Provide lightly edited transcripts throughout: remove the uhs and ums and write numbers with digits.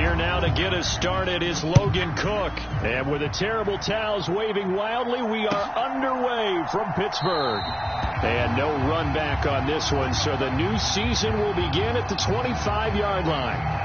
Here now to get us started is Logan Cook. And with the terrible towels waving wildly, we are underway from Pittsburgh. And no run back on this one, so the new season will begin at the 25-yard line.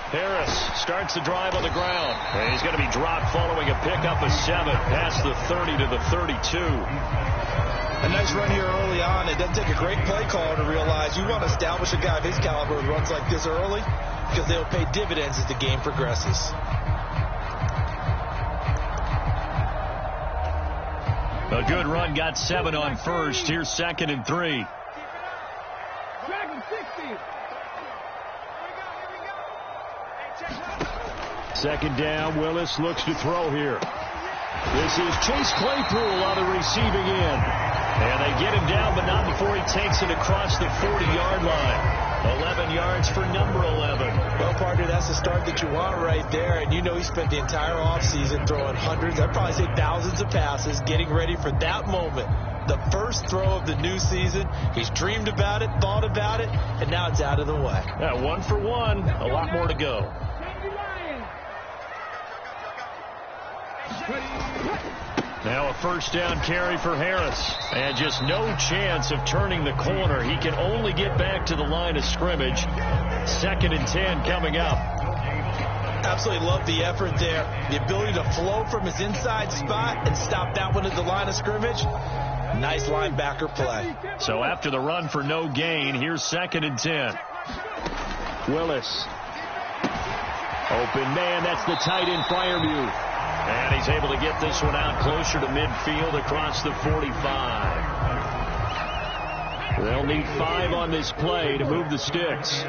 Harris starts the drive on the ground. And he's going to be dropped following a pickup of 7 past the 30 to the 32. A nice run here early on. It doesn't take a great play caller to realize you want to establish a guy of his caliber who runs like this early because they'll pay dividends as the game progresses. A good run, got 7 on first. Here's 2nd and 3. Second down, Willis looks to throw here. This is Chase Claypool on the receiving end. And they get him down, but not before he takes it across the 40-yard line. 11 yards for number 11. Well, partner, that's the start that you want right there. And you know he spent the entire offseason throwing hundreds, I'd probably say thousands of passes, getting ready for that moment. The first throw of the new season. He's dreamed about it, thought about it, and now it's out of the way. Yeah, 1 for 1, a lot more to go. Now a first down carry for Harris. And just no chance of turning the corner. He can only get back to the line of scrimmage. 2nd and 10 coming up. Absolutely love the effort there. The ability to flow from his inside spot and stop that one at the line of scrimmage. Nice linebacker play. So after the run for no gain, here's 2nd and 10. Willis. Open man, that's the tight end Fireview. And he's able to get this one out closer to midfield across the 45. They'll need 5 on this play to move the sticks.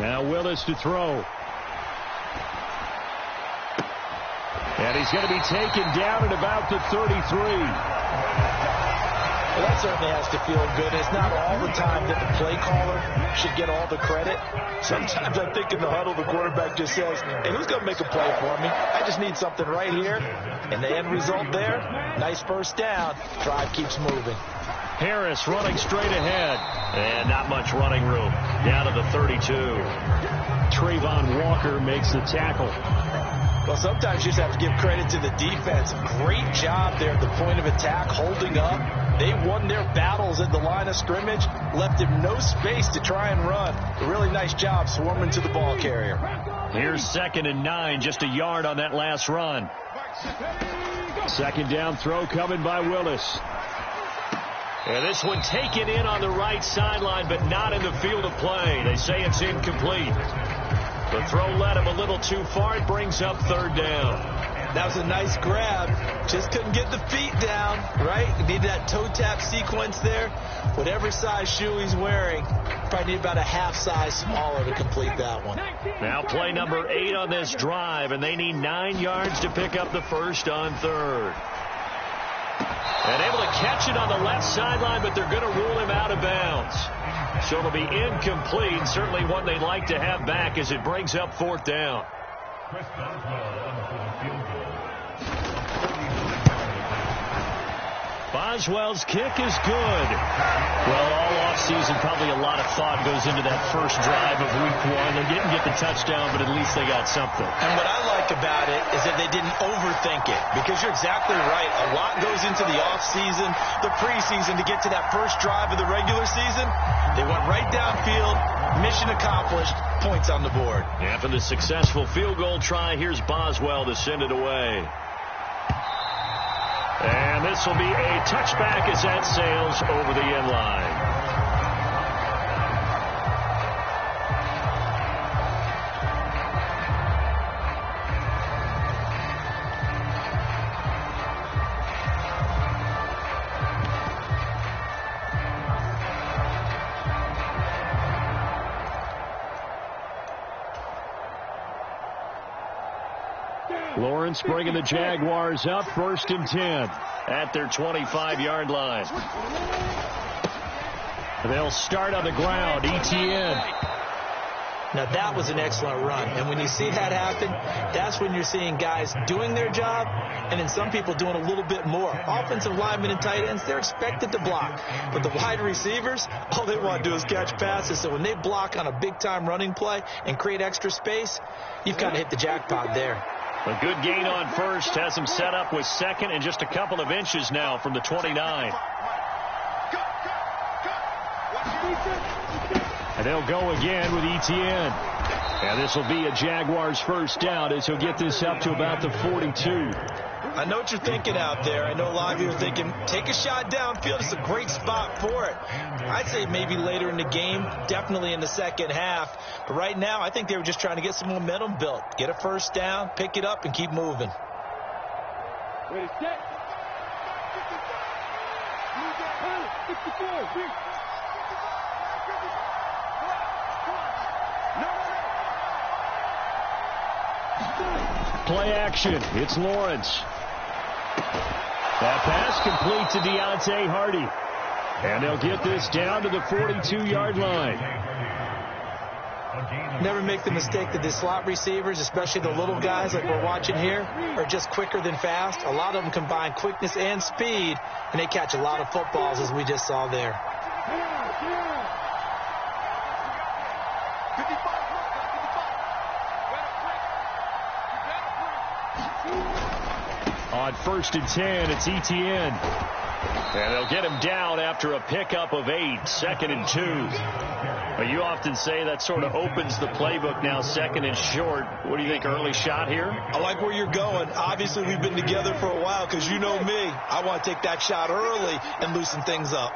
Now Willis to throw. And he's going to be taken down at about the 33. Well, that certainly has to feel good. It's not all the time that the play caller should get all the credit. Sometimes I think in the huddle, the quarterback just says, hey, who's going to make a play for me? I just need something right here. And the end result there, nice first down. Drive keeps moving. Harris running straight ahead. And not much running room. Down to the 32. Trayvon Walker makes the tackle. Well, sometimes you just have to give credit to the defense. Great job there at the point of attack, holding up. They won their battles at the line of scrimmage, left him no space to try and run. A really nice job swarming to the ball carrier. Here's 2nd and 9, just a yard on that last run. 2nd down throw coming by Willis. And this one taken in on the right sideline, but not in the field of play. They say it's incomplete. The throw led him a little too far. It brings up 3rd down. That was a nice grab. Just couldn't get the feet down, right? Need that toe tap sequence there. Whatever size shoe he's wearing, probably need about a half size smaller to complete that one. Now play number 8 on this drive, and they need 9 yards to pick up the first on 3rd. And able to catch it on the left sideline, but they're going to rule him out of bounds. So it'll be incomplete. Certainly one they'd like to have back as it brings up 4th down. Boswell's kick is good. Well, all offseason, probably a lot of thought goes into that first drive of week 1. They didn't get the touchdown, but at least they got something. And what I like about it is that they didn't overthink it, because you're exactly right. A lot goes into the offseason, the preseason, to get to that first drive of the regular season. They went right downfield, mission accomplished, points on the board. After the successful field goal try, here's Boswell to send it away. And this will be a touchback as that sails over the end line. Lawrence bringing the Jaguars up 1st and 10 at their 25-yard line. They'll start on the ground. ETN. Now, that was an excellent run. And when you see that happen, that's when you're seeing guys doing their job and then some people doing a little bit more. Offensive linemen and tight ends, they're expected to block. But the wide receivers, all they want to do is catch passes. So when they block on a big-time running play and create extra space, you've kind of hit the jackpot there. A good gain on first has them set up with second and just a couple of inches now from the 29. And they'll go again with ETN. And this will be a Jaguars first down as he'll get this up to about the 42. I know what you're thinking out there. I know a lot of you are thinking, take a shot downfield. It's a great spot for it. I'd say maybe later in the game, definitely in the second half. But right now, I think they were just trying to get some momentum built. Get a first down, pick it up, and keep moving. Ready, set. 54. Play action. It's Lawrence. That pass complete to Deontay Hardy. And they'll get this down to the 42-yard line. Never make the mistake that the slot receivers, especially the little guys like we're watching here, are just quicker than fast. A lot of them combine quickness and speed, and they catch a lot of footballs, as we just saw there. On 1st and 10, it's ETN. And they'll get him down after a pickup of 8, 2nd and 2. But you often say that sort of opens the playbook now, 2nd and short. What do you think, early shot here? I like where you're going. Obviously, we've been together for a while because you know me. I want to take that shot early and loosen things up.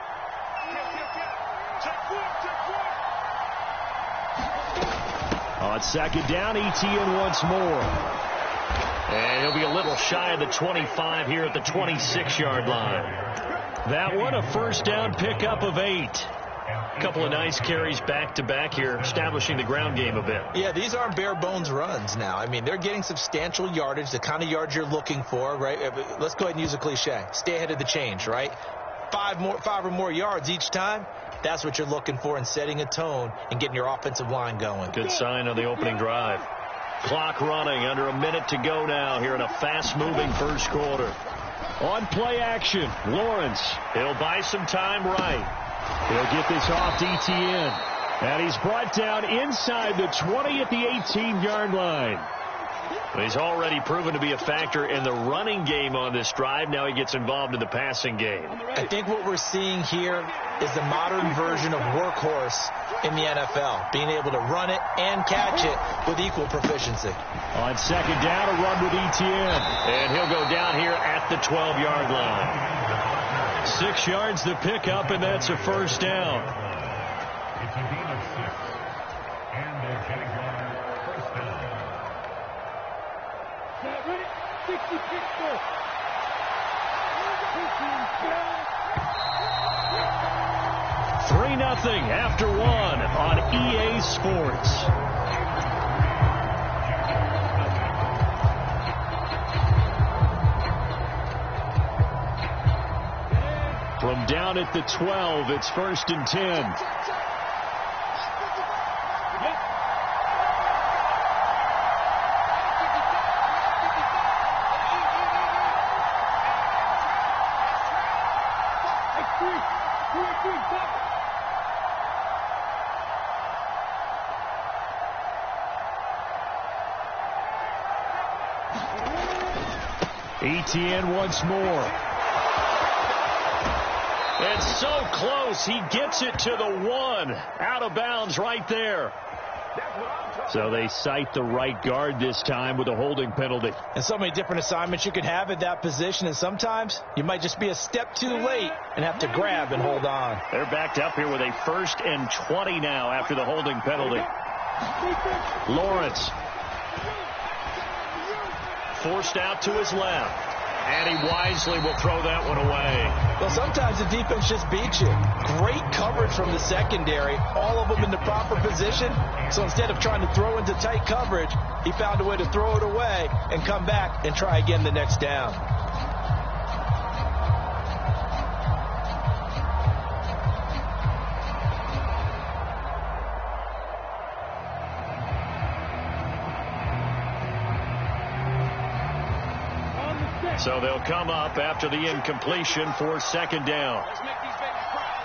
On 2nd down, ETN once more. And he'll be a little shy of the 25 here at the 26-yard line. That one, a first down pickup of 8. A couple of nice carries back-to-back here, establishing the ground game a bit. Yeah, these aren't bare-bones runs now. I mean, they're getting substantial yardage, the kind of yards you're looking for, right? Let's go ahead and use a cliche. Stay ahead of the change, right? 5 or more yards each time. That's what you're looking for in setting a tone and getting your offensive line going. Good sign on the opening drive. Clock running, under a minute to go now here in a fast-moving first quarter. On play action, Lawrence. He'll buy some time right. He'll get this off to ETN. And he's brought down inside the 20 at the 18-yard line. He's already proven to be a factor in the running game on this drive. Now he gets involved in the passing game. I think what we're seeing here is the modern version of workhorse in the NFL, being able to run it and catch it with equal proficiency. On 2nd down, a run with ETN. And he'll go down here at the 12-yard line. 6 yards the pickup, and that's a first down. It's a gain of 6. And the Jaguar first down. Set, ready? 66 first. 3-0 after 1 on EA Sports. From down at the 12, it's 1st and 10. ETN once more. It's so close. He gets it to the 1. Out of bounds right there. So they cite the right guard this time with a holding penalty. And so many different assignments you can have at that position, and sometimes you might just be a step too late and have to grab and hold on. They're backed up here with a 1st and 20 now after the holding penalty. Lawrence forced out to his left. And he wisely will throw that one away. Well, sometimes the defense just beats you. Great coverage from the secondary, all of them in the proper position. So instead of trying to throw into tight coverage, he found a way to throw it away and come back and try again the next down. So they'll come up after the incompletion for second down. Let's make these babies proud.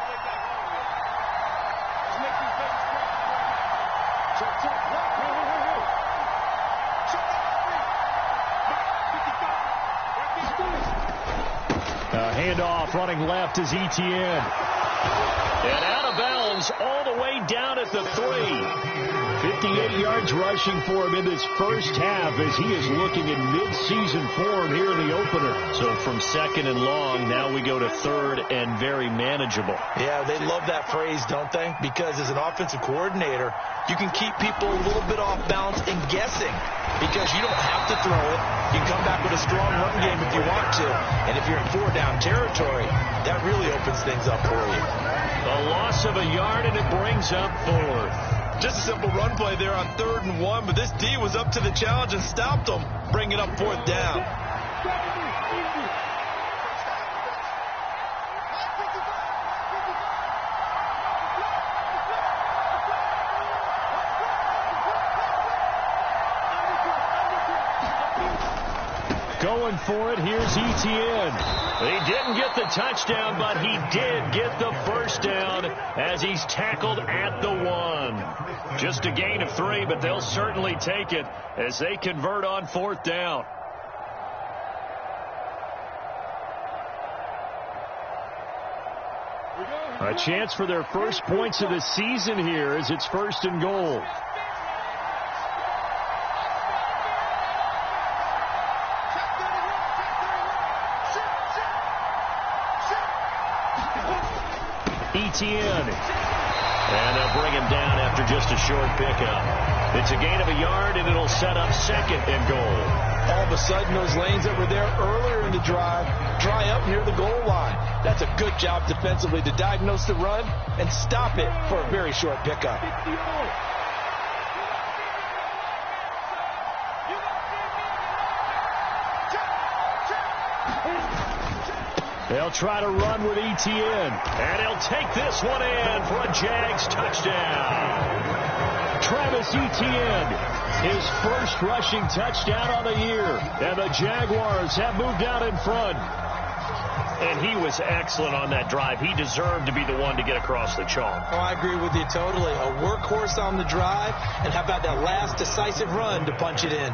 Let's make these babies proud. Check, check. Hey. Handoff running left is Etienne. And out of bounds all the way down at the 3. 58 yards rushing for him in this first half as he is looking in mid-season form here in the opener. So from second and long, now we go to third and very manageable. Yeah, they love that phrase, don't they? Because as an offensive coordinator, you can keep people a little bit off balance and guessing because you don't have to throw it. You can come back with a strong run game if you want to. And if you're in 4-down territory, that really opens things up for you. A loss of a yard, and it brings up fourth. Just a simple run play there on 3rd and 1, but this D was up to the challenge and stopped them, bringing up 4th down. Going for it, here's Etienne. He didn't get the touchdown, but he did get the first down as he's tackled at the 1. Just a gain of 3, but they'll certainly take it as they convert on 4th down. A chance for their first points of the season here as it's 1st and goal. Etienne. And they'll bring him down after just a short pickup. It's a gain of a yard, and it'll set up 2nd and goal. All of a sudden, those lanes that were there earlier in the drive dry up near the goal line. That's a good job defensively to diagnose the run and stop it for a very short pickup. They'll try to run with Etienne, and he'll take this one in for a Jags touchdown. Travis Etienne, his first rushing touchdown on the year, and the Jaguars have moved out in front. And he was excellent on that drive. He deserved to be the one to get across the chalk. Oh, I agree with you totally. A workhorse on the drive, and how about that last decisive run to punch it in?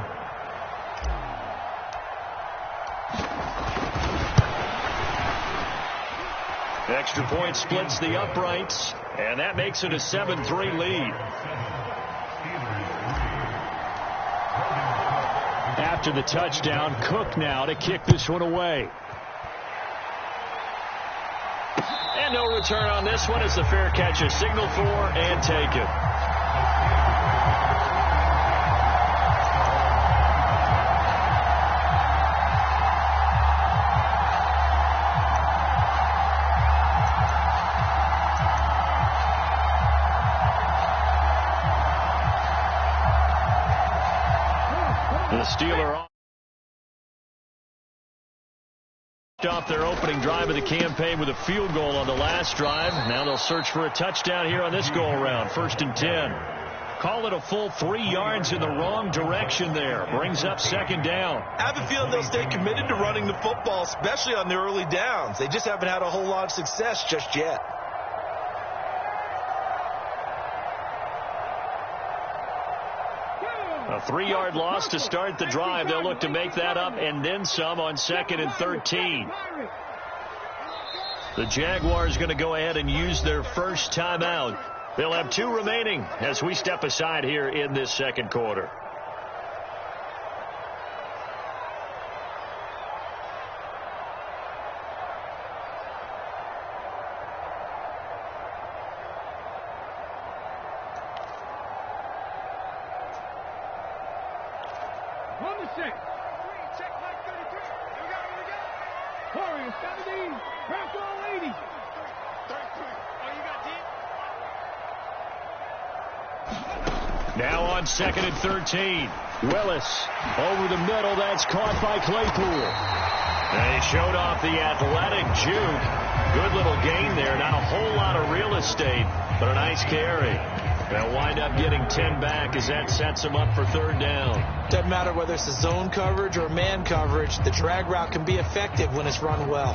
Extra point splits the uprights, and that makes it a 7-3 lead. After the touchdown, Cook now to kick this one away. And no return on this one as the fair catch is signaled for and taken. The Steelers off their opening drive of the campaign with a field goal on the last drive. Now they'll search for a touchdown here on this go-around. 1st and 10. Call it a full 3 yards in the wrong direction there. Brings up 2nd down. I have a feeling they'll stay committed to running the football, especially on the early downs. They just haven't had a whole lot of success just yet. A 3-yard loss to start the drive. They'll look to make that up and then some on 2nd and 13. The Jaguars going to go ahead and use their first timeout. They'll have 2 remaining as we step aside here in this 2nd quarter. On the 6. Check Mike 33. Here we go, here we go. Warriors, 70. Crack on 80. Now on 2nd and 13. Willis over the middle. That's caught by Claypool. And he showed off the athletic juke. Good little gain there. Not a whole lot of real estate, but a nice carry. They'll wind up getting 10 back as that sets them up for 3rd down. Doesn't matter whether it's a zone coverage or man coverage. The drag route can be effective when it's run well.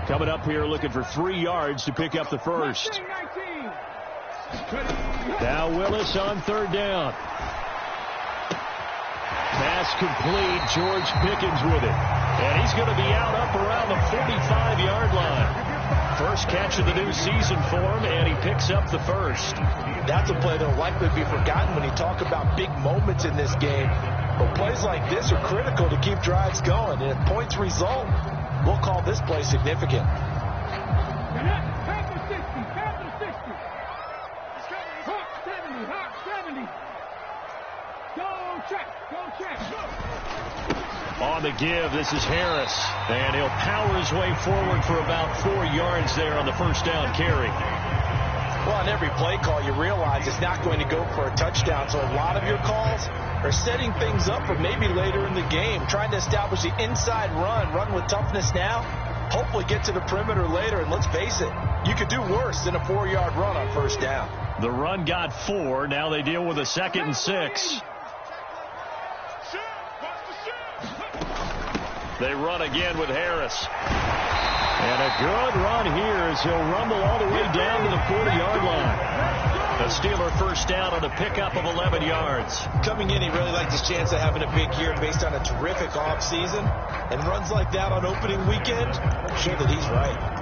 Coming up here looking for 3 yards to pick up the first. Now Willis on 3rd down. Pass complete. George Pickens with it. And he's going to be out up around the 45-yard line. First catch of the new season for him, and he picks up the first. That's a play that will likely be forgotten when you talk about big moments in this game. But plays like this are critical to keep drives going. And if points result, we'll call this play significant. Half of 60. Hawk 70. Go check. On the give, this is Harris. And he'll power his way forward for about 4 yards there on the first down carry. Well, on every play call, you realize it's not going to go for a touchdown. So a lot of your calls are setting things up for maybe later in the game, trying to establish the inside run with toughness now, hopefully get to the perimeter later. And let's face it, you could do worse than a 4-yard run on first down. The run got 4. Now they deal with a 2nd and 6. They run again with Harris. And a good run here as he'll rumble all the way down to the 40-yard line. A Steeler first down on a pickup of 11 yards. Coming in, he really liked his chance of having a big year based on a terrific offseason. And runs like that on opening weekend, show that he's right.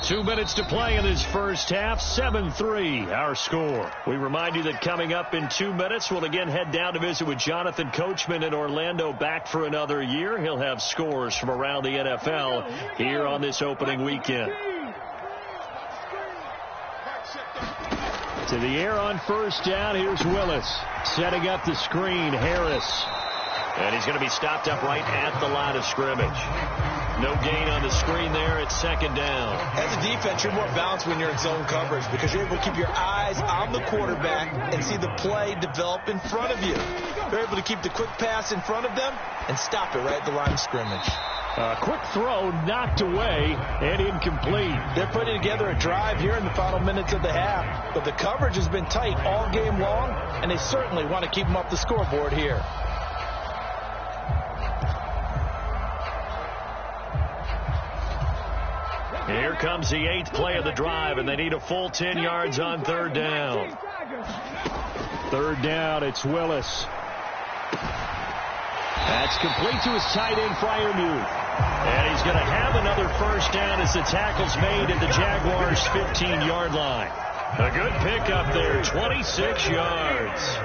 2 minutes to play in this first half. 7-3 our score. We remind you that coming up in 2 minutes, we'll again head down to visit with Jonathan Coachman in Orlando, back for another year. He'll have scores from around the NFL here on this opening weekend. To the air on first down. Here's Willis setting up the screen. Harris. And he's going to be stopped up right at the line of scrimmage. No gain on the screen there. It's 2nd down. As a defense, you're more balanced when you're in zone coverage because you're able to keep your eyes on the quarterback and see the play develop in front of you. You're able to keep the quick pass in front of them and stop it right at the line of scrimmage. Quick throw knocked away and incomplete. They're putting together a drive here in the final minutes of the half, but the coverage has been tight all game long, and they certainly want to keep them up the scoreboard here. Here comes the 8th play of the drive, and they need a full 10 yards on 3rd down. 3rd down, it's Willis. That's complete to his tight end, Freiermuth. And he's going to have another first down as the tackle's made at the Jaguars' 15-yard line. A good pickup there, 26 yards.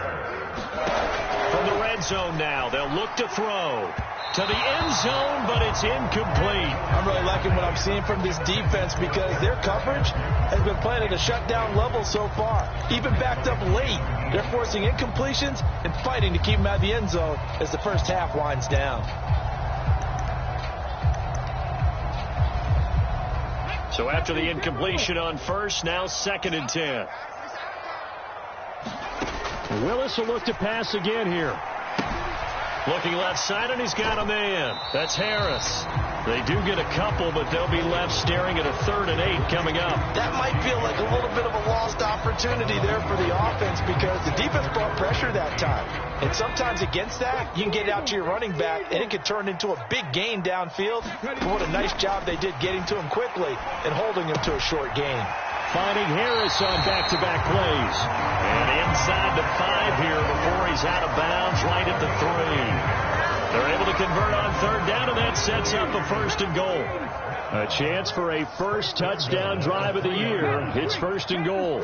From the red zone now, they'll look to throw. To the end zone, but it's incomplete. I'm really liking what I'm seeing from this defense because their coverage has been playing at a shutdown level so far. Even backed up late, they're forcing incompletions and fighting to keep them out of the end zone as the first half winds down. So after the incompletion on first, now 2nd and 10. Willis will look to pass again here. Looking left side, and he's got a man. That's Harris. They do get a couple, but they'll be left staring at a 3rd and 8 coming up. That might feel like a little bit of a lost opportunity there for the offense because the defense brought pressure that time. And sometimes against that, you can get out to your running back, and it can turn into a big gain downfield. But what a nice job they did getting to him quickly and holding him to a short gain. Finding Harris on back-to-back plays. And inside the 5 here before he's out of bounds right at the 3. They're able to convert on 3rd down, and that sets up a 1st and goal. A chance for a first touchdown drive of the year. It's 1st and goal.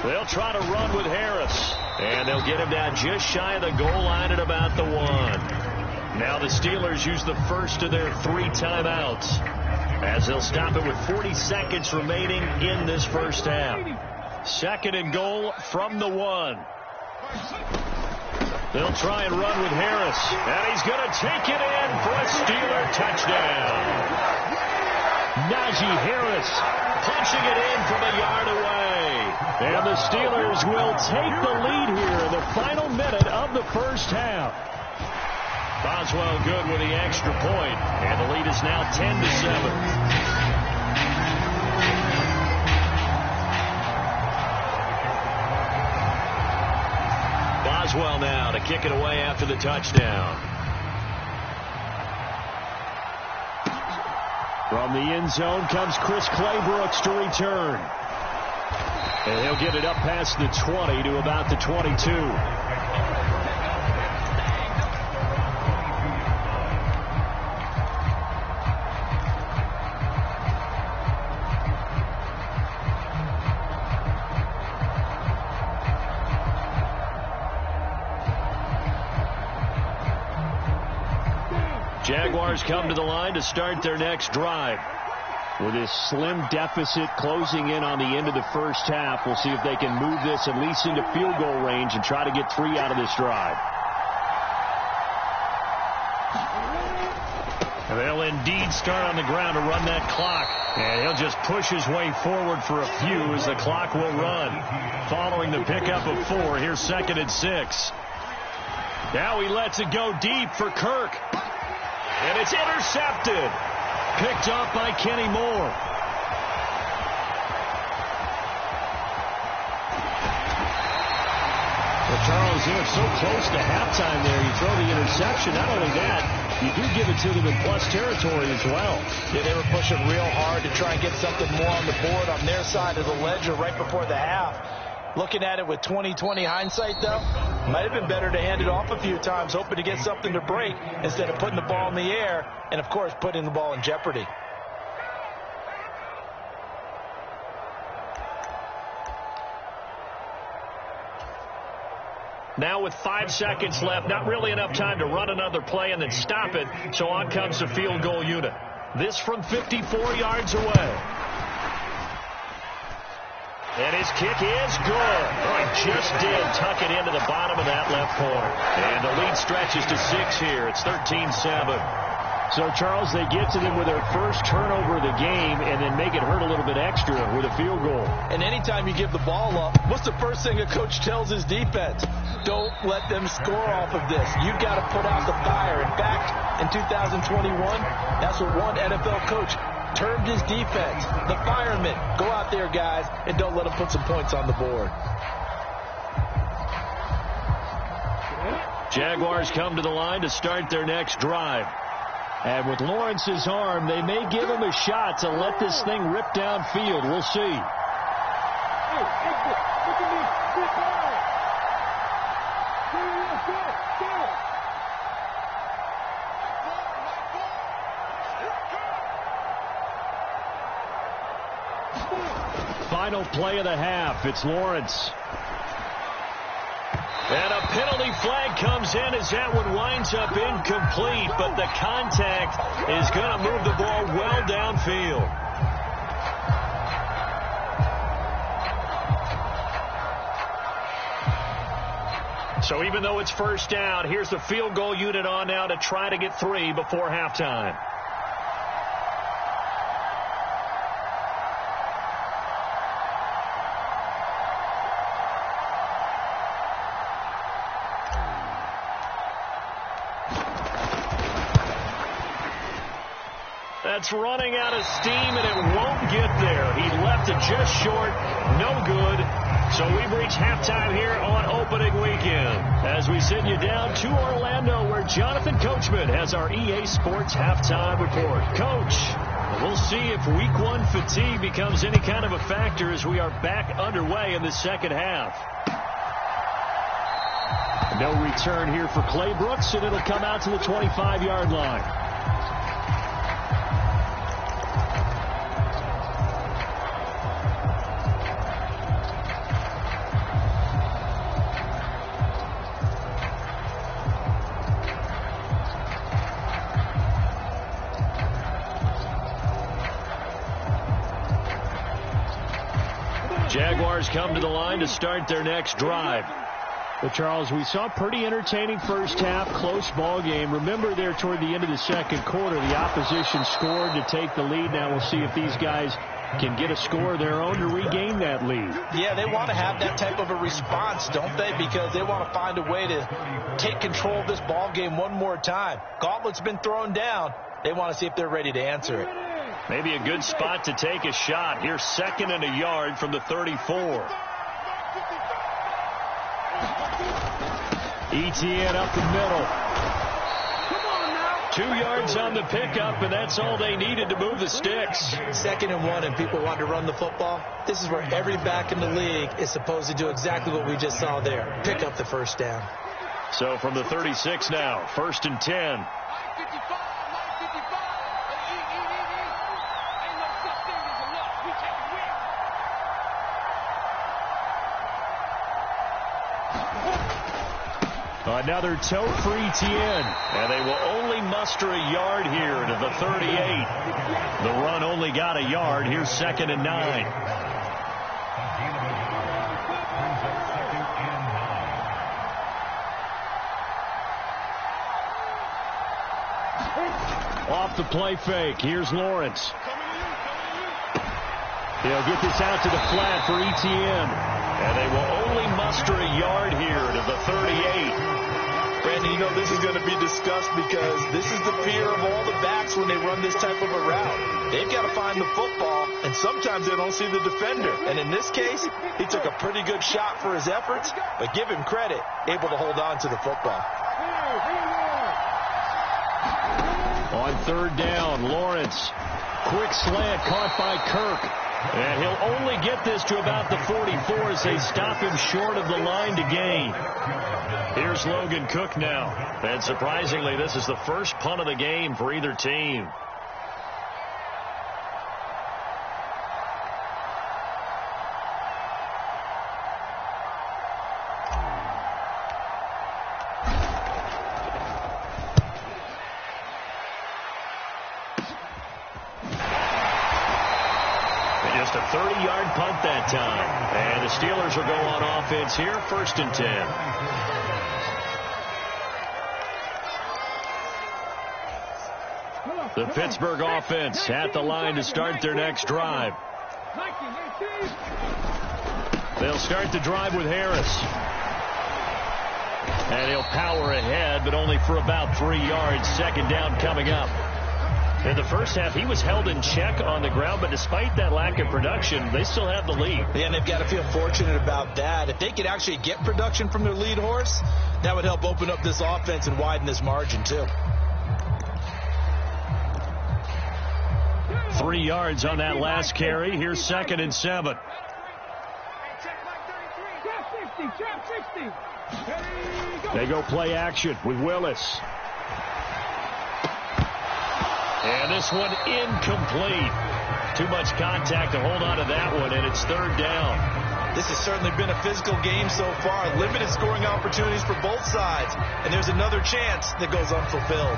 They'll try to run with Harris. And they'll get him down just shy of the goal line at about the 1. Now the Steelers use the first of their 3 timeouts. as they'll stop it with 40 seconds remaining in this first half. 2nd and goal from the 1. They'll try and run with Harris, and he's going to take it in for a Steeler touchdown. Najee Harris punching it in from a yard away. And the Steelers will take the lead here in the final minute of the first half. Boswell good with the extra point, and the lead is now 10-7. Boswell now to kick it away after the touchdown. From the end zone comes Chris Claybrooks to return. And he'll get it up past the 20 to about the 22. Jaguars come to the line to start their next drive. With this slim deficit closing in on the end of the first half, we'll see if they can move this at least into field goal range and try to get 3 out of this drive. And they'll indeed start on the ground to run that clock. And he'll just push his way forward for a few as the clock will run. Following the pickup of 4, here's 2nd and 6. Now he lets it go deep for Kirk. And it's intercepted. Picked off by Kenny Moore. Well, Charles, they're so close to halftime there. You throw the interception. Not only that, you do give it to them in plus territory as well. Yeah, they were pushing real hard to try and get something more on the board on their side of the ledger right before the half. Looking at it with 20/20 hindsight, though, might have been better to hand it off a few times, hoping to get something to break instead of putting the ball in the air and, of course, putting the ball in jeopardy. Now with 5 seconds left, not really enough time to run another play and then stop it, so on comes the field goal unit. This from 54 yards away. And his kick is good. Oh, he just did tuck it into the bottom of that left corner. And the lead stretches to 6 here. It's 13-7. So, Charles, they get to them with their first turnover of the game and then make it hurt a little bit extra with a field goal. And anytime you give the ball up, what's the first thing a coach tells his defense? Don't let them score off of this. You've got to put out the fire. In fact, in 2021, that's what one NFL coach termed his defense, the firemen. Go out there, guys, and don't let them put some points on the board. Jaguars come to the line to start their next drive. And with Lawrence's arm, they may give him a shot to let this thing rip downfield. We'll see. Final play of the half. It's Lawrence. And a penalty flag comes in as that one winds up incomplete, but the contact is going to move the ball well downfield. So even though it's first down, here's the field goal unit on now to try to get 3 before halftime. That's running out of steam, and it won't get there. He left it just short. No good. So we've reached halftime here on opening weekend as we send you down to Orlando where Jonathan Coachman has our EA Sports halftime report. Coach, we'll see if week 1 fatigue becomes any kind of a factor as we are back underway in the second half. No return here for Claybrooks, and it'll come out to the 25-yard line. Jaguars come to the line to start their next drive. Well, Charles, we saw a pretty entertaining first half, close ball game. Remember there toward the end of the second quarter, the opposition scored to take the lead. Now we'll see if these guys can get a score of their own to regain that lead. Yeah, they want to have that type of a response, don't they? Because they want to find a way to take control of this ball game one more time. Gauntlet's been thrown down. They want to see if they're ready to answer it. Maybe a good spot to take a shot. Here's 2nd and a yard from the 34. Etienne up the middle. 2 yards on the pickup, and that's all they needed to move the sticks. 2nd and 1, and people want to run the football. This is where every back in the league is supposed to do exactly what we just saw there. Pick up the first down. So from the 36 now, 1st and 10. Another tote for Etienne. And they will only muster a yard here to the 38. The run only got a yard. Here's 2nd and 9. Off the play fake. Here's Lawrence. He'll get this out to the flat for Etienne. And they will only muster a yard here to the 38. Brandon, you know this is going to be discussed because this is the fear of all the backs when they run this type of a route. They've got to find the football, and sometimes they don't see the defender. And in this case, he took a pretty good shot for his efforts, but give him credit, able to hold on to the football. On 3rd down, Lawrence. Quick slant caught by Kirk. And he'll only get this to about the 44 as they stop him short of the line to gain. Here's Logan Cook now. And surprisingly, this is the first punt of the game for either team. Just a 30-yard punt that time. And the Steelers will go on offense here, 1st and 10. The Pittsburgh offense at the line to start their next drive. They'll start the drive with Harris. And he'll power ahead, but only for about 3 yards. 2nd down coming up. In the first half, he was held in check on the ground, but despite that lack of production, they still have the lead. Yeah, and they've got to feel fortunate about that. If they could actually get production from their lead horse, that would help open up this offense and widen this margin, too. 3 yards on that last carry. Here's 2nd and 7. They go play action with Willis. And this one incomplete. Too much contact to hold on to that one, and it's 3rd down. This has certainly been a physical game so far. Limited scoring opportunities for both sides. And there's another chance that goes unfulfilled.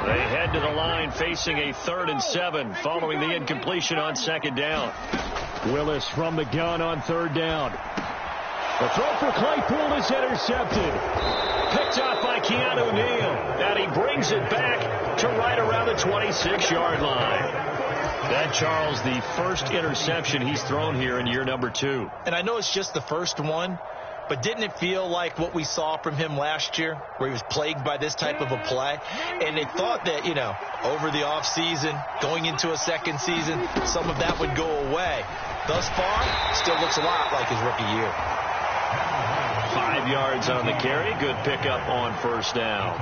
They head to the line facing a 3rd and 7 following the incompletion on 2nd down. Willis from the gun on 3rd down. The throw for Claypool is intercepted. Picked off by Keanu Neal. And he brings it back to right around the 26-yard line. That, Charles, the first interception he's thrown here in year number 2. And I know it's just the first one, but didn't it feel like what we saw from him last year, where he was plagued by this type of a play? And they thought that, you know, over the offseason, going into a second season, some of that would go away. Thus far, still looks a lot like his rookie year. 5 yards on the carry. Good pickup on 1st down.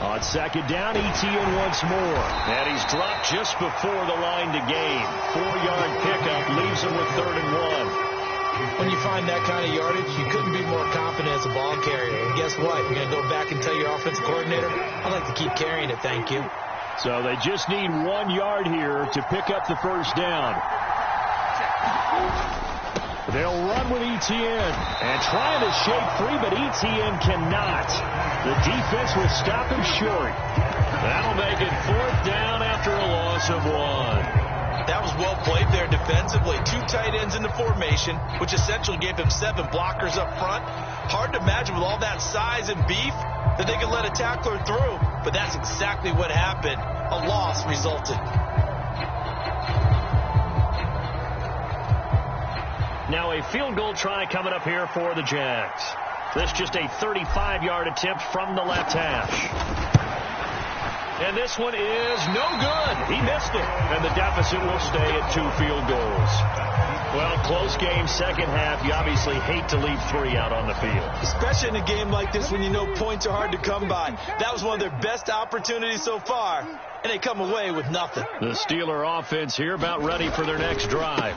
On 2nd down, Etienne once more. And he's dropped just before the line to gain. 4-yard pickup leaves him with 3rd and 1. When you find that kind of yardage, you couldn't be more confident as a ball carrier. And guess what? You're going to go back and tell your offensive coordinator, I'd like to keep carrying it, thank you. So they just need 1 yard here to pick up the first down. They'll run with Etienne and trying to shake free, but Etienne cannot. The defense will stop him short. That'll make it 4th down after a loss of 1. That was well played there defensively. 2 tight ends in the formation, which essentially gave him 7 blockers up front. Hard to imagine with all that size and beef that they could let a tackler through, but that's exactly what happened. A loss resulted. Now a field goal try coming up here for the Jags. This just a 35-yard attempt from the left hash. And this one is no good. He missed it. And the deficit will stay at 2 field goals. Well, close game, second half. You obviously hate to leave 3 out on the field. Especially in a game like this when you know points are hard to come by. That was one of their best opportunities so far, and they come away with nothing. The Steeler offense here about ready for their next drive.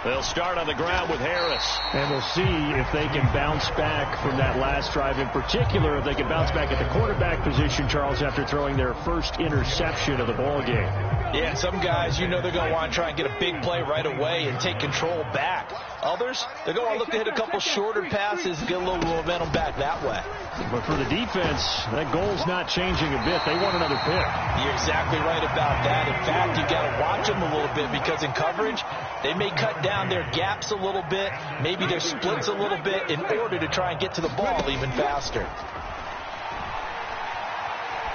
They'll start on the ground with Harris. And we'll see if they can bounce back from that last drive. In particular, if they can bounce back at the quarterback position, Charles, after throwing their first interception of the ball game. Yeah, some guys, you know they're going to want to try and get a big play right away and take control back. Others, they're going to look to hit a couple shorter passes, get a little momentum back that way. But for the defense, that goal's not changing a bit. They want another pick. You're exactly right about that. In fact, you got to watch them a little bit because in coverage, they may cut down their gaps a little bit, maybe their splits a little bit in order to try and get to the ball even faster.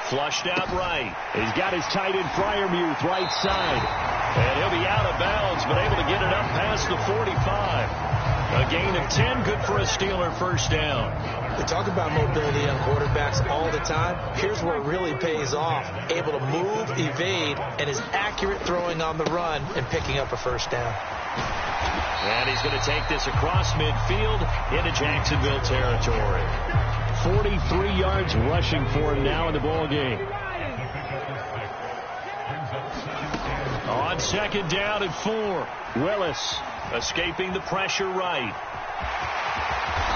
Flushed out right. He's got his tight end Freiermuth right side. And he'll be out of bounds, but able to get it up past the 45. A gain of 10, good for a Steeler first down. We talk about mobility on quarterbacks all the time. Here's where it really pays off. Able to move, evade, and is accurate throwing on the run and picking up a first down. And he's going to take this across midfield into Jacksonville territory. 43 yards rushing for him now in the ball game. On second down and 4. Willis escaping the pressure right.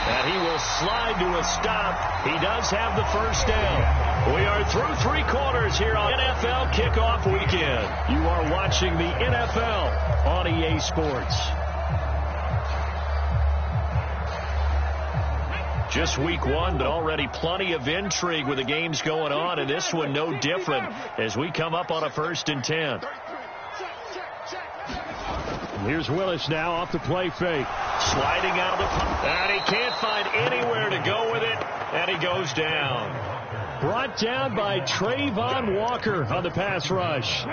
And he will slide to a stop. He does have the first down. We are through 3 quarters here on NFL Kickoff Weekend. You are watching the NFL on EA Sports. Just week 1, but already plenty of intrigue with the games going on, and this one no different as we come up on a 1st and 10. Here's Willis now off the play fake. Sliding out of the pocket, and he can't find anywhere to go with it, and he goes down. Brought down by Trayvon Walker on the pass rush.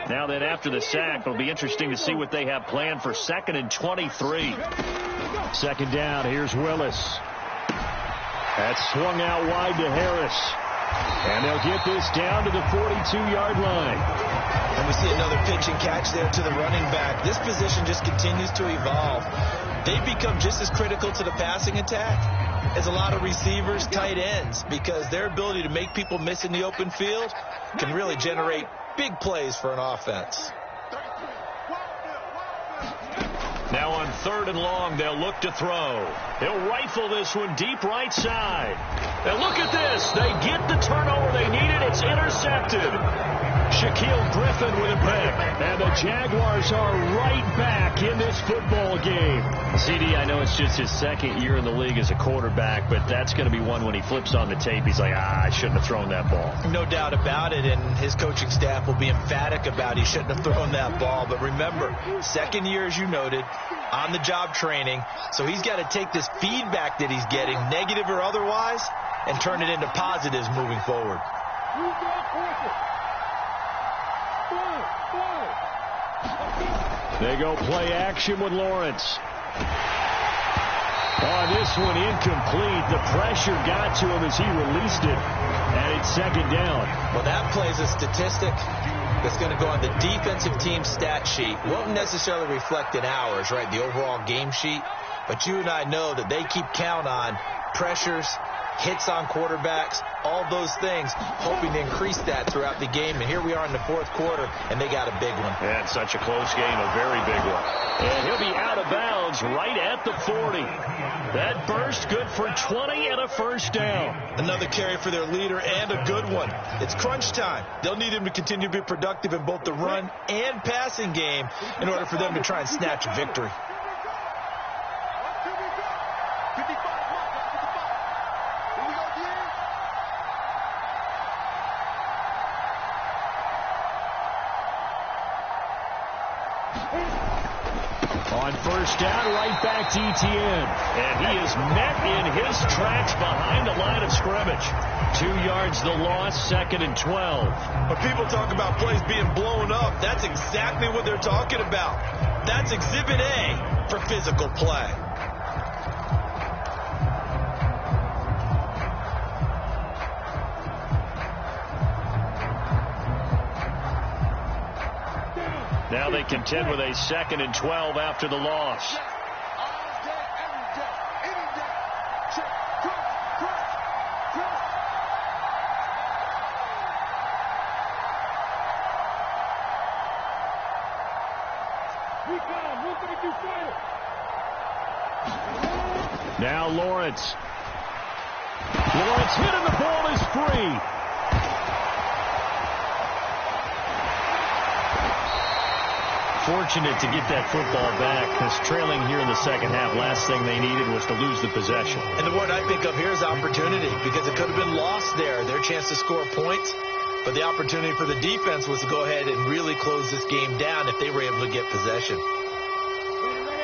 Now then, after the sack, it'll be interesting to see what they have planned for 2nd and 23. Second down, here's Willis. That's swung out wide to Harris. And they'll get this down to the 42-yard line. And we see another pitch and catch there to the running back. This position just continues to evolve. They've become just as critical to the passing attack as a lot of receivers, tight ends, because their ability to make people miss in the open field can really generate big plays for an offense. Now on 3rd and long, they'll look to throw. He'll rifle this one deep right side. And look at this. They get the turnover they needed. It's intercepted. Shaquille Griffin with a pick. And the Jaguars are right back in this football game. CD, I know it's just his 2nd year in the league as a quarterback, but that's going to be one when he flips on the tape. He's like, I shouldn't have thrown that ball. No doubt about it, and his coaching staff will be emphatic about he shouldn't have thrown that ball. But remember, 2nd year, as you noted, on-the-job training, so he's got to take this feedback that he's getting, negative or otherwise, and turn it into positives moving forward. They go play action with Lawrence. Oh, this one incomplete. The pressure got to him as he released it, and it's 2nd down. Well, that plays a statistic that's going to go on the defensive team stat sheet. Won't necessarily reflect in ours, right, the overall game sheet. But you and I know that they keep count on pressures, hits on quarterbacks, all those things, hoping to increase that throughout the game. And here we are in the fourth quarter, and they got a big one. And such a close game, a very big one. And he'll be out of bounds right at the 40. That burst good for 20 and a first down. Another carry for their leader and a good one. It's crunch time. They'll need him to continue to be productive in both the run and passing game in order for them to try and snatch a victory. On first down, right back to Etienne. And he is met in his tracks behind the line of scrimmage. 2 yards the loss, 2nd and 12. When people talk about plays being blown up, that's exactly what they're talking about. That's Exhibit A for physical play. Now they contend with a 2nd and 12 after the loss. Now Lawrence. Lawrence hit and the ball is free. Fortunate to get that football back, because trailing here in the second half, last thing they needed was to lose the possession. And the word I think of here is opportunity, because it could have been lost there, their chance to score points. But the opportunity for the defense was to go ahead and really close this game down if they were able to get possession.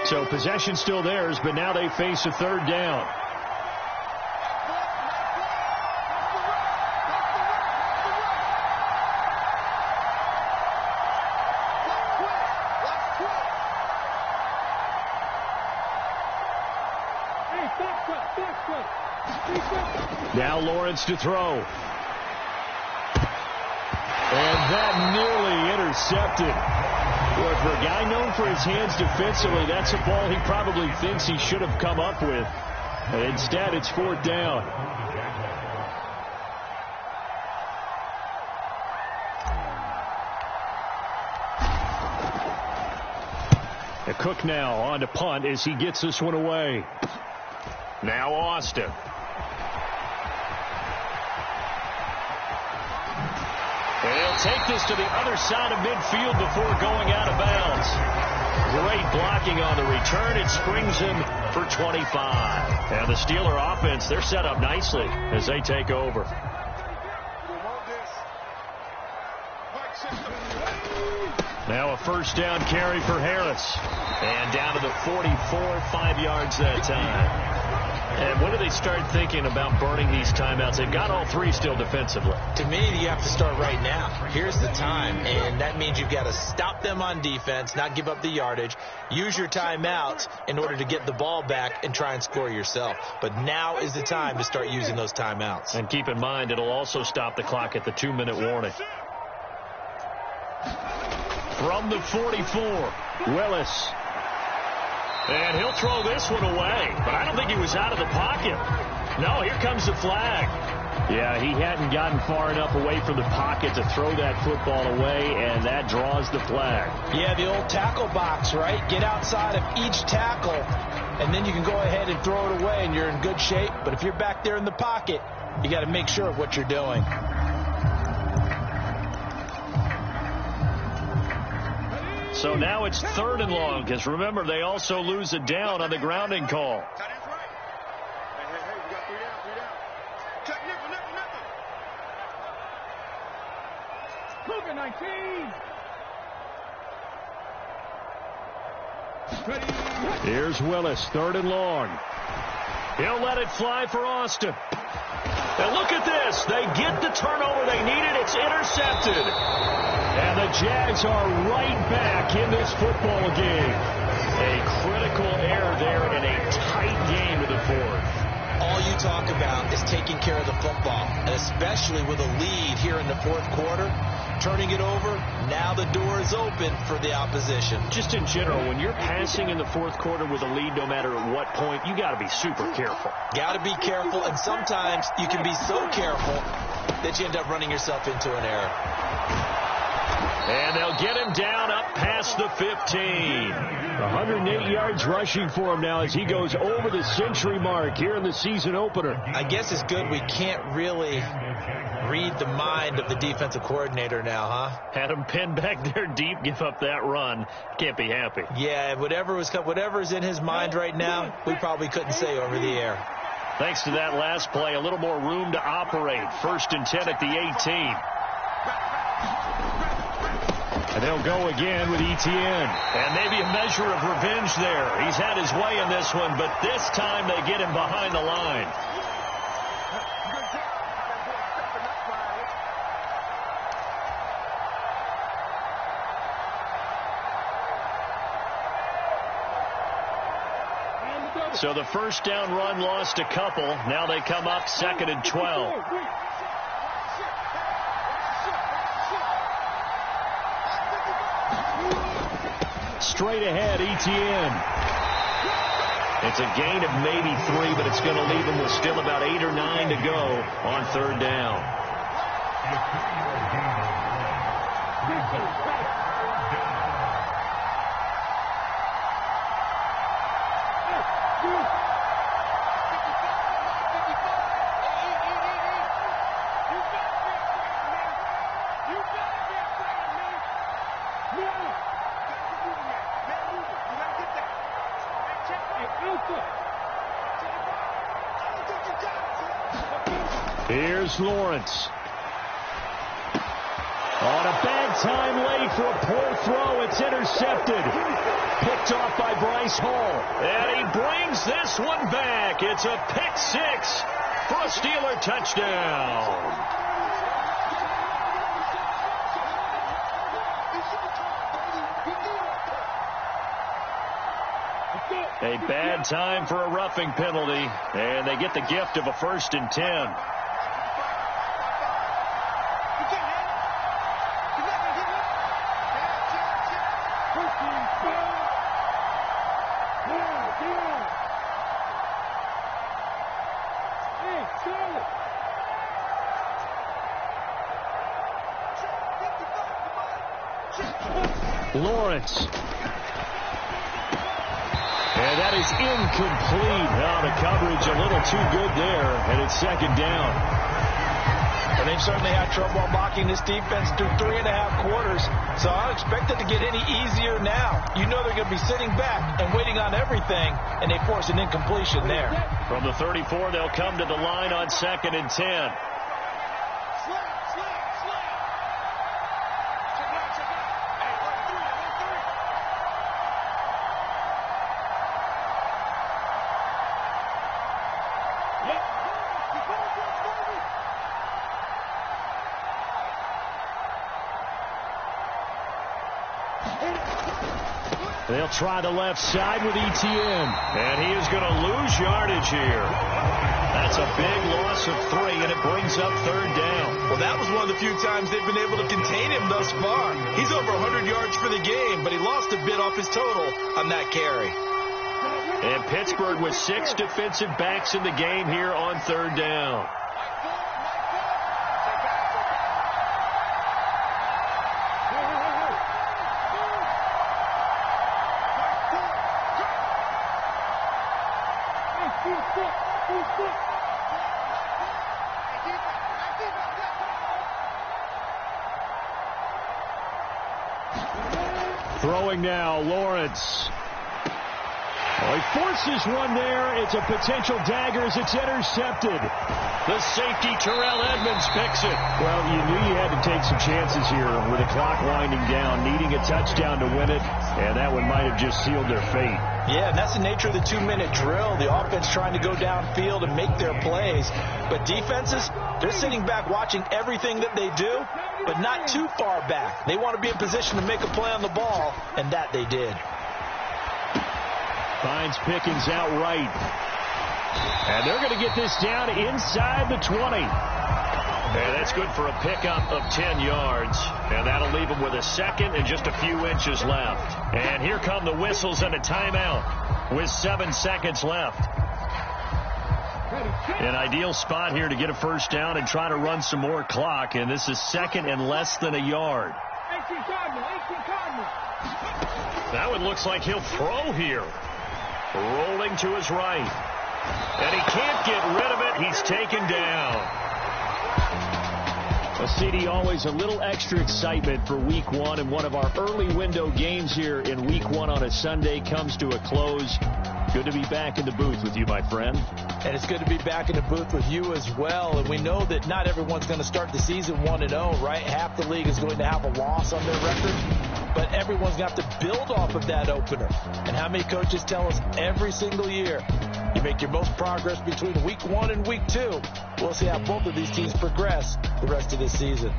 So possession still theirs, but now they face a third down. Now Lawrence to throw. And that nearly intercepted. Boy, for a guy known for his hands defensively, that's a ball he probably thinks he should have come up with. And instead, it's 4th down. A Cook now on to punt as he gets this one away. Now Austin. They'll take this to the other side of midfield before going out of bounds. Great blocking on the return. It springs him for 25. Now the Steeler offense, they're set up nicely as they take over. Now a first down carry for Harris. And down to the 44, 5 yards that time. And when do they start thinking about burning these timeouts? They've got all 3 still defensively. To me, you have to start right now. Here's the time, and that means you've got to stop them on defense, not give up the yardage, use your timeouts in order to get the ball back and try and score yourself. But now is the time to start using those timeouts. And keep in mind, it'll also stop the clock at the 2-minute warning. From the 44, Willis. And he'll throw this one away. But I don't think he was out of the pocket. No, here comes the flag. Yeah, he hadn't gotten far enough away from the pocket to throw that football away, and that draws the flag. Yeah, the old tackle box, right? Get outside of each tackle, and then you can go ahead and throw it away, and you're in good shape. But if you're back there in the pocket, you got to make sure of what you're doing. So now it's 3rd and long, because remember, they also lose a down on the grounding call. Here's Willis, 3rd and long. He'll let it fly for Austin. And look at this. They get the turnover they needed. It's intercepted. And the Jags are right back in this football game. A critical error there in a tight game to the 4th. All you talk about is taking care of the football, and especially with a lead here in the 4th quarter. turning it over. Now the door is open for the opposition. Just in general, when you're passing in the fourth quarter with a lead, no matter at what point, you got to be super careful. Got to be careful, and sometimes you can be so careful that you end up running yourself into an error. And they'll get him down up past the 15. 108 yards rushing for him now as he goes over the century mark here in the season opener. I guess it's good we can't really read the mind of the defensive coordinator now, huh? Had him pinned back there deep, give up that run. Can't be happy. Yeah, whatever's in his mind right now, we probably couldn't say over the air. Thanks to that last play, a little more room to operate. 1st and 10 at the 18. And they'll go again with Etienne. And maybe a measure of revenge there. He's had his way in this one, but this time they get him behind the line. So the first down run lost a couple. Now they come up 2nd and 12. Straight ahead, Etienne. It's a gain of maybe 3, but it's going to leave them with still about 8 or 9 to go on 3rd down. Here's Lawrence. On a bad time late for a poor throw. It's intercepted. Picked off by Bryce Hall. And he brings this one back. It's a pick 6 for a Steeler touchdown. A bad time for a roughing penalty, and they get the gift of a 1st and 10. Lawrence. And that is incomplete. Now the coverage a little too good there, and it's 2nd down. And they've certainly had trouble unlocking this defense through 3.5 quarters, so I don't expect it to get any easier now. You know they're going to be sitting back and waiting on everything, and they force an incompletion there. From the 34, they'll come to the line on 2nd and 10. They'll try the left side with Etienne. And he is going to lose yardage here. That's a big loss of 3, and it brings up 3rd down. Well, that was one of the few times they've been able to contain him thus far. He's over 100 yards for the game, but he lost a bit off his total on that carry. And Pittsburgh with 6 defensive backs in the game here on 3rd down. Throwing now, Lawrence. Well, he forces one there. It's a potential dagger as it's intercepted. The safety, Terrell Edmonds, picks it. Well, you knew you had to take some chances here with the clock winding down, needing a touchdown to win it, and that one might have just sealed their fate. Yeah, and that's the nature of the 2-minute drill. The offense trying to go downfield and make their plays. But defenses, they're sitting back watching everything that they do, but not too far back. They want to be in position to make a play on the ball, and that they did. Finds Pickens outright. And they're going to get this down inside the 20. And that's good for a pickup of 10 yards. And that'll leave him with a second and just a few inches left. And here come the whistles and a timeout with 7 seconds left. An ideal spot here to get a first down and try to run some more clock. And this is second and less than a yard. That one looks like he'll throw here. Rolling to his right. And he can't get rid of it. He's taken down. Well, CD, always a little extra excitement for Week 1, and one of our early window games here in Week 1 on a Sunday comes to a close. Good to be back in the booth with you, my friend. And it's good to be back in the booth with you as well. And we know that not everyone's going to start the season 1-0, right? Half the league is going to have a loss on their record. But everyone's going to have to build off of that opener. And how many coaches tell us every single year, you make your most progress between Week 1 and Week 2. We'll see how both of these teams progress the rest of this season.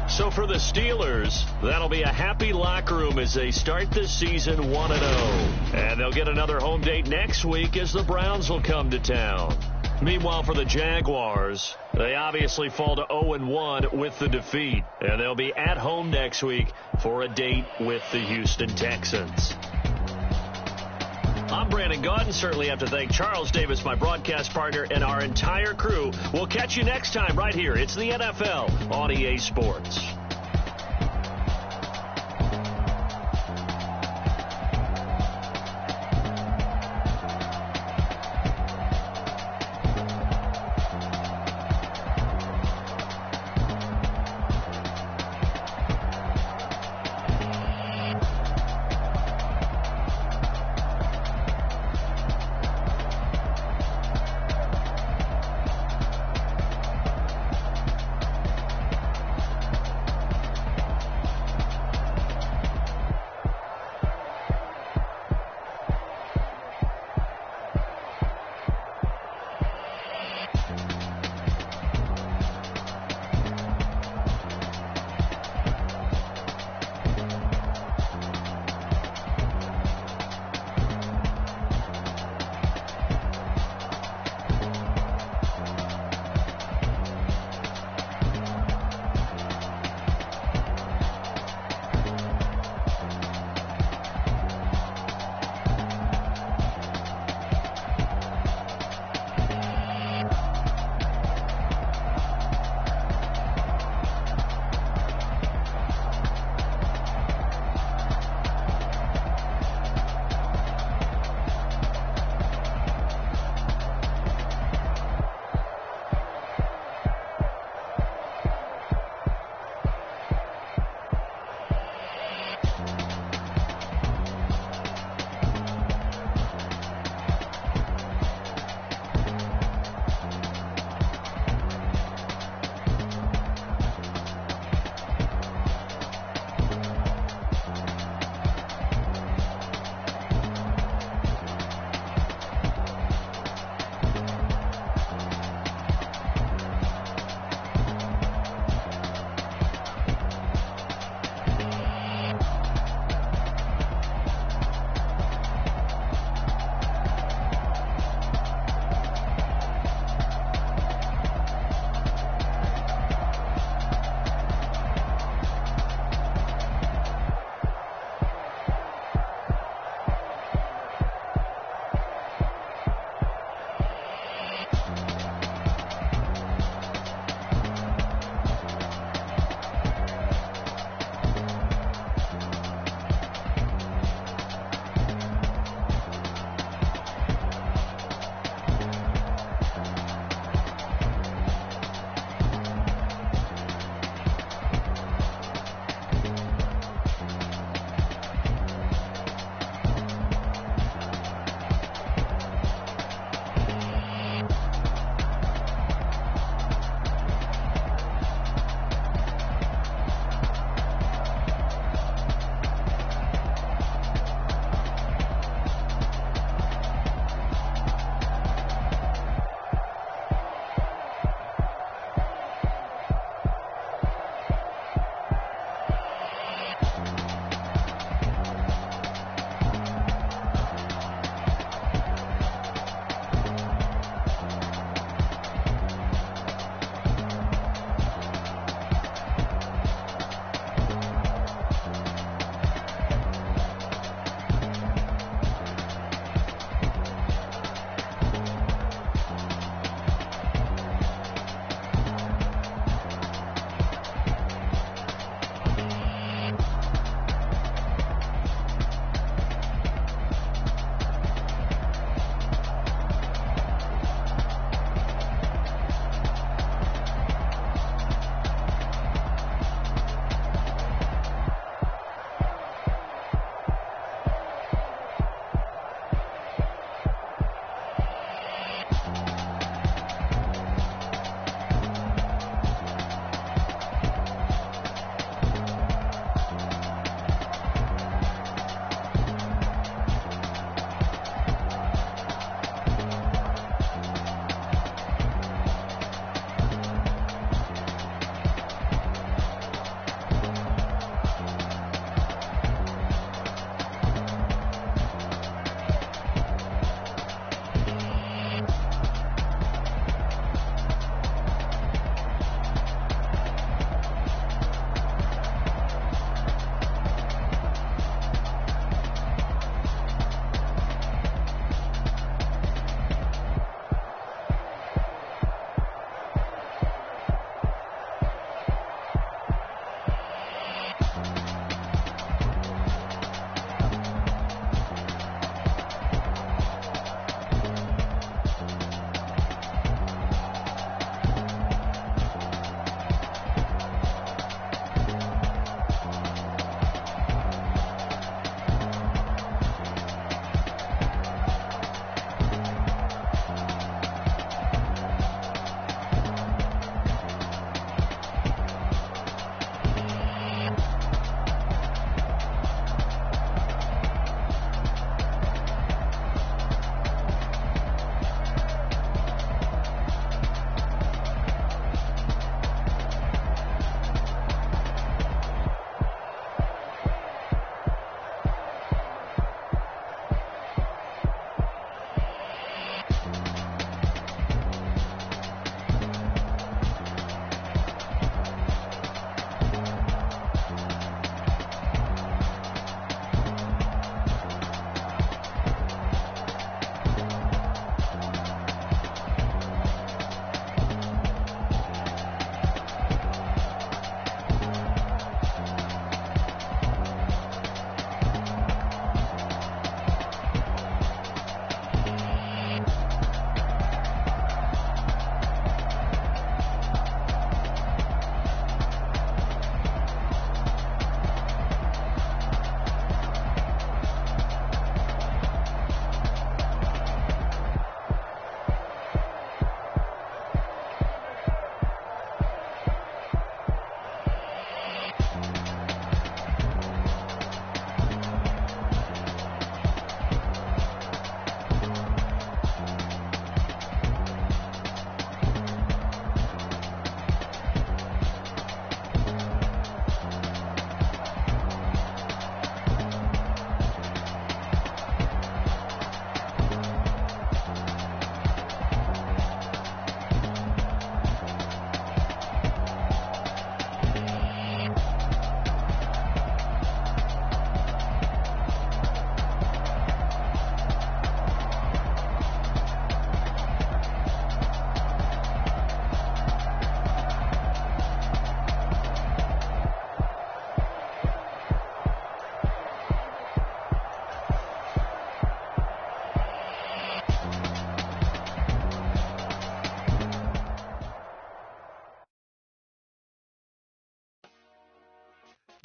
So for the Steelers, that'll be a happy locker room as they start this season 1-0. And they'll get another home date next week as the Browns will come to town. Meanwhile, for the Jaguars, they obviously fall to 0-1 with the defeat. And they'll be at home next week for a date with the Houston Texans. I'm Brandon Gaudin. Certainly have to thank Charles Davis, my broadcast partner, and our entire crew. We'll catch you next time right here. It's the NFL on EA Sports.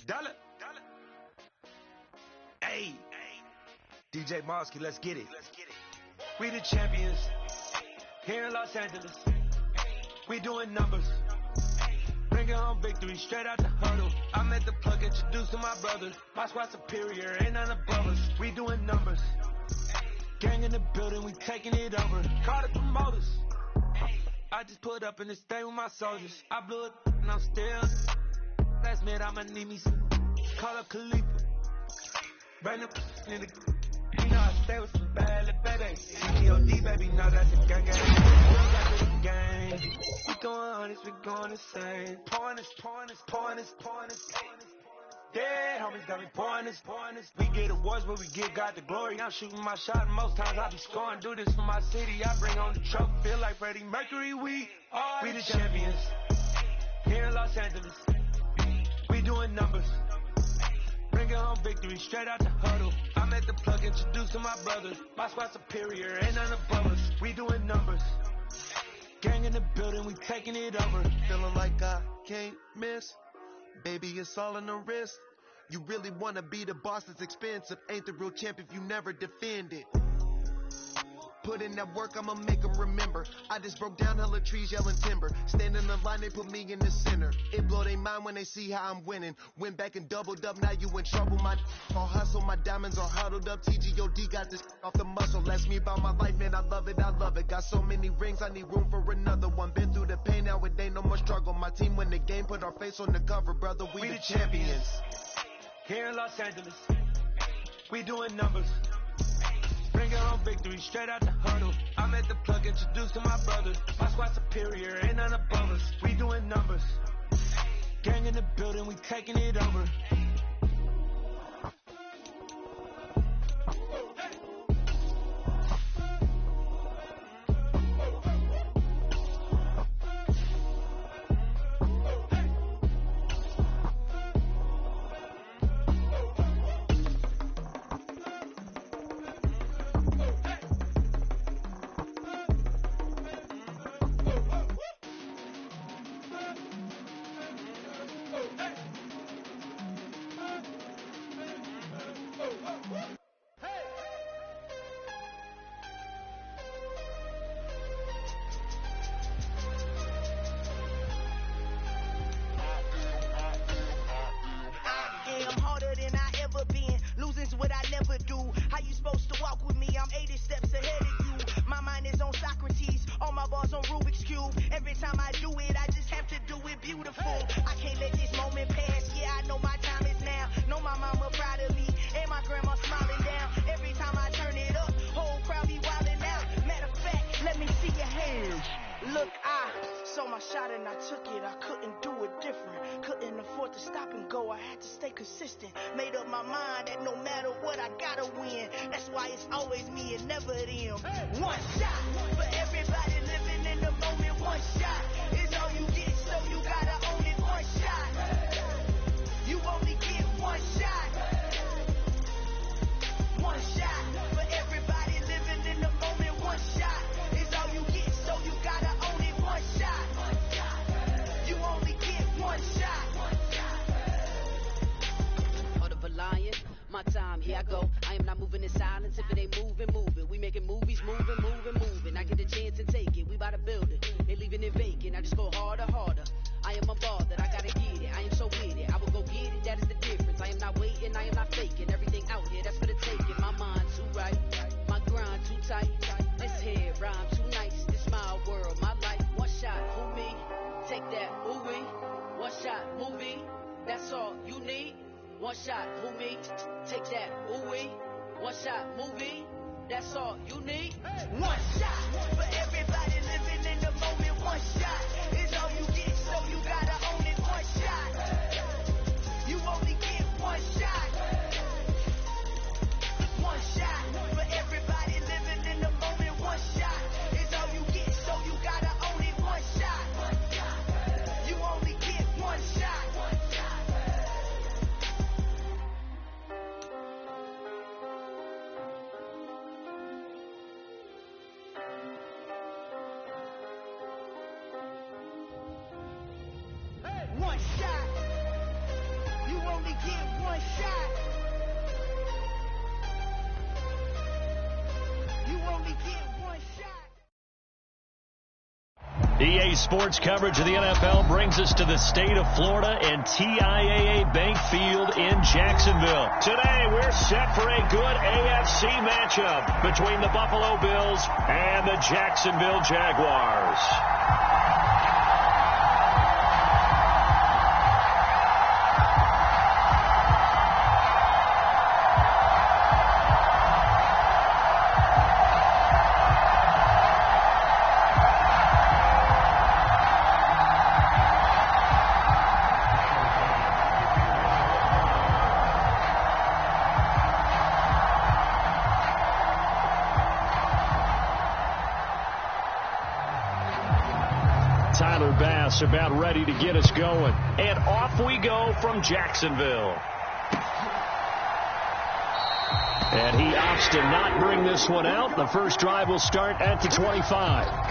Dollar. Hey, DJ Mosky, let's get it. We the champions here in Los Angeles. We doing numbers. Bringing home victory straight out the huddle. I'm at the plug, introduced to my brothers. My squad superior, ain't none above us. We doing numbers. Gang in the building, we taking it over. Call the promoters. I just put up in this thing with my soldiers. I blew it and I'm still. Last minute I'ma need me some. Call up Khalifa. Bring the in the. You know I stay with some bad little baby. CGOD baby, now that's a gang. We going honest, we going insane. Pouring this. Yeah, homies got me pouring this. We get awards, but we give God the glory. I'm shooting my shot, and most times I be scoring. Do this for my city, I bring on the trophy. Feel like Freddie Mercury, we the champions here in Los Angeles. We doing numbers. Bringing home victory straight out the huddle. I'm at the plug, introduced to my brothers. My squad superior, ain't none above us. We doing numbers. Gang in the building, we taking it over. Feeling like I can't miss. Baby, it's all in the wrist. You really wanna be the boss, it's expensive. Ain't the real champ if you never defend it. Put in that work, I'ma make them remember. I just broke down hella trees, yelling timber. Stand in the line, they put me in the center. It blow their mind when they see how I'm winning. Went back and doubled up, now you in trouble. My all hustle, my diamonds are huddled up. TGOD got this off the muscle. Ask me about my life, man, I love it. Got so many rings, I need room for another one. Been through the pain, now it ain't no more struggle. My team win the game, put our face on the cover, brother. We the champions. Here in Los Angeles, we doing numbers. Bringing home victory straight out the huddle. I'm at the plug, introduced to my brothers. My squad superior, ain't none above us. We doing numbers. Gang in the building, we taking it over. Consistent, made up my mind that no matter what I gotta win. That's why it's always me and never them. One shot for everybody living in the moment. One shot is all you get, so you gotta own it. One shot, you only get one shot. One shot for everybody living in the moment. One shot is all you get, so you gotta own it. One shot, you only get one shot. Lion, my time, here I go. I am not moving in silence. If it ain't moving. We making movies, moving. I get a chance and take it. We bout to build it. Ain't leaving it vacant. I just go harder. I am unbothered. I gotta get it. I am so with it. I will go get it. That is the difference. I am not waiting. I am not faking. Everything out here, that's for the taking. My mind too right. My grind too tight. This here rhyme too nice. This my world, my life. One shot, for me. Take that, ooh-wee. One shot, movie. That's all you need. One shot, movie, take that, ooh-wee. One shot, movie, that's all you need. One shot for everybody living in the moment. One shot is all you get, so you gotta own it. One shot, you only get one shot. One shot for everybody living in the moment. One shot is all you get, so you gotta own it. One shot, you only get one shot. one shot. You only get one shot. EA Sports coverage of the NFL brings us to the state of Florida and TIAA Bank Field in Jacksonville. Today, we're set for a good AFC matchup between the Buffalo Bills and the Jacksonville Jaguars. Tyler Bass about ready to get us going. And off we go from Jacksonville. And he opts to not bring this one out. The first drive will start at the 25.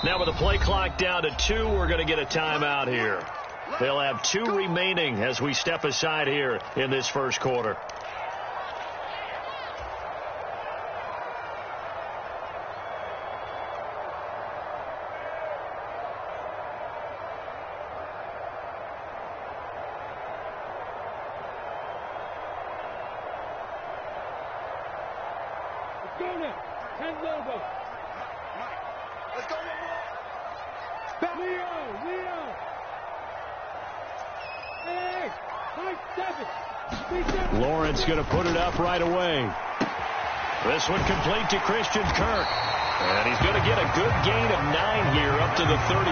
Now with the play clock down to 2, we're going to get a timeout here. They'll have 2 remaining as we step aside here in this first quarter. Lawrence going to put it up right away. This one complete to Christian Kirk. And he's going to get a good gain of 9 here up to the 34.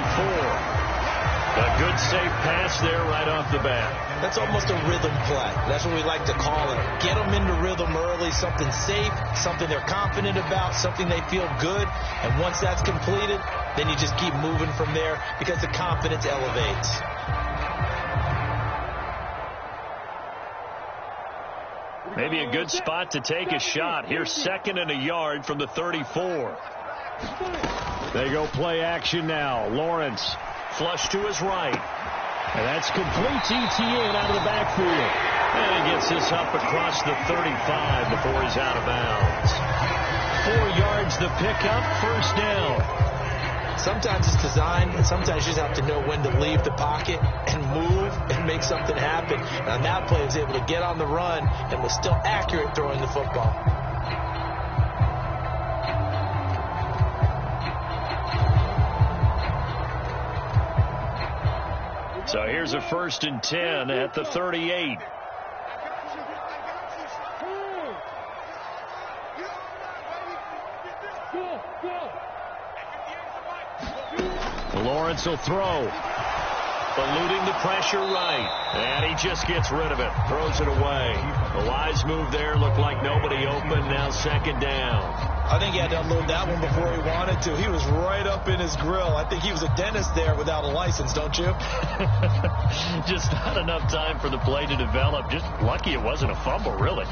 A good safe pass there right off the bat. That's almost a rhythm play. That's what we like to call it. Get them into rhythm early, something safe, something they're confident about, something they feel good. And once that's completed, then you just keep moving from there because the confidence elevates. Maybe a good spot to take a shot. Here's 2nd and a yard from the 34. They go play action now. Lawrence. Flush to his right. And that's complete ETN out of the backfield. And he gets this up across the 35 before he's out of bounds. 4 yards the pickup, first down. Sometimes it's designed, and sometimes you just have to know when to leave the pocket and move and make something happen. And on that play, he was able to get on the run and was still accurate throwing the football. So here's a 1st and 10 at the 38. Lawrence will throw. Eluding the pressure right. And he just gets rid of it. Throws it away. A wise move there. Looked like nobody open. Now 2nd down. I think he had to unload that one before he wanted to. He was right up in his grill. I think he was a dentist there without a license, don't you? Just not enough time for the play to develop. Just lucky it wasn't a fumble, really.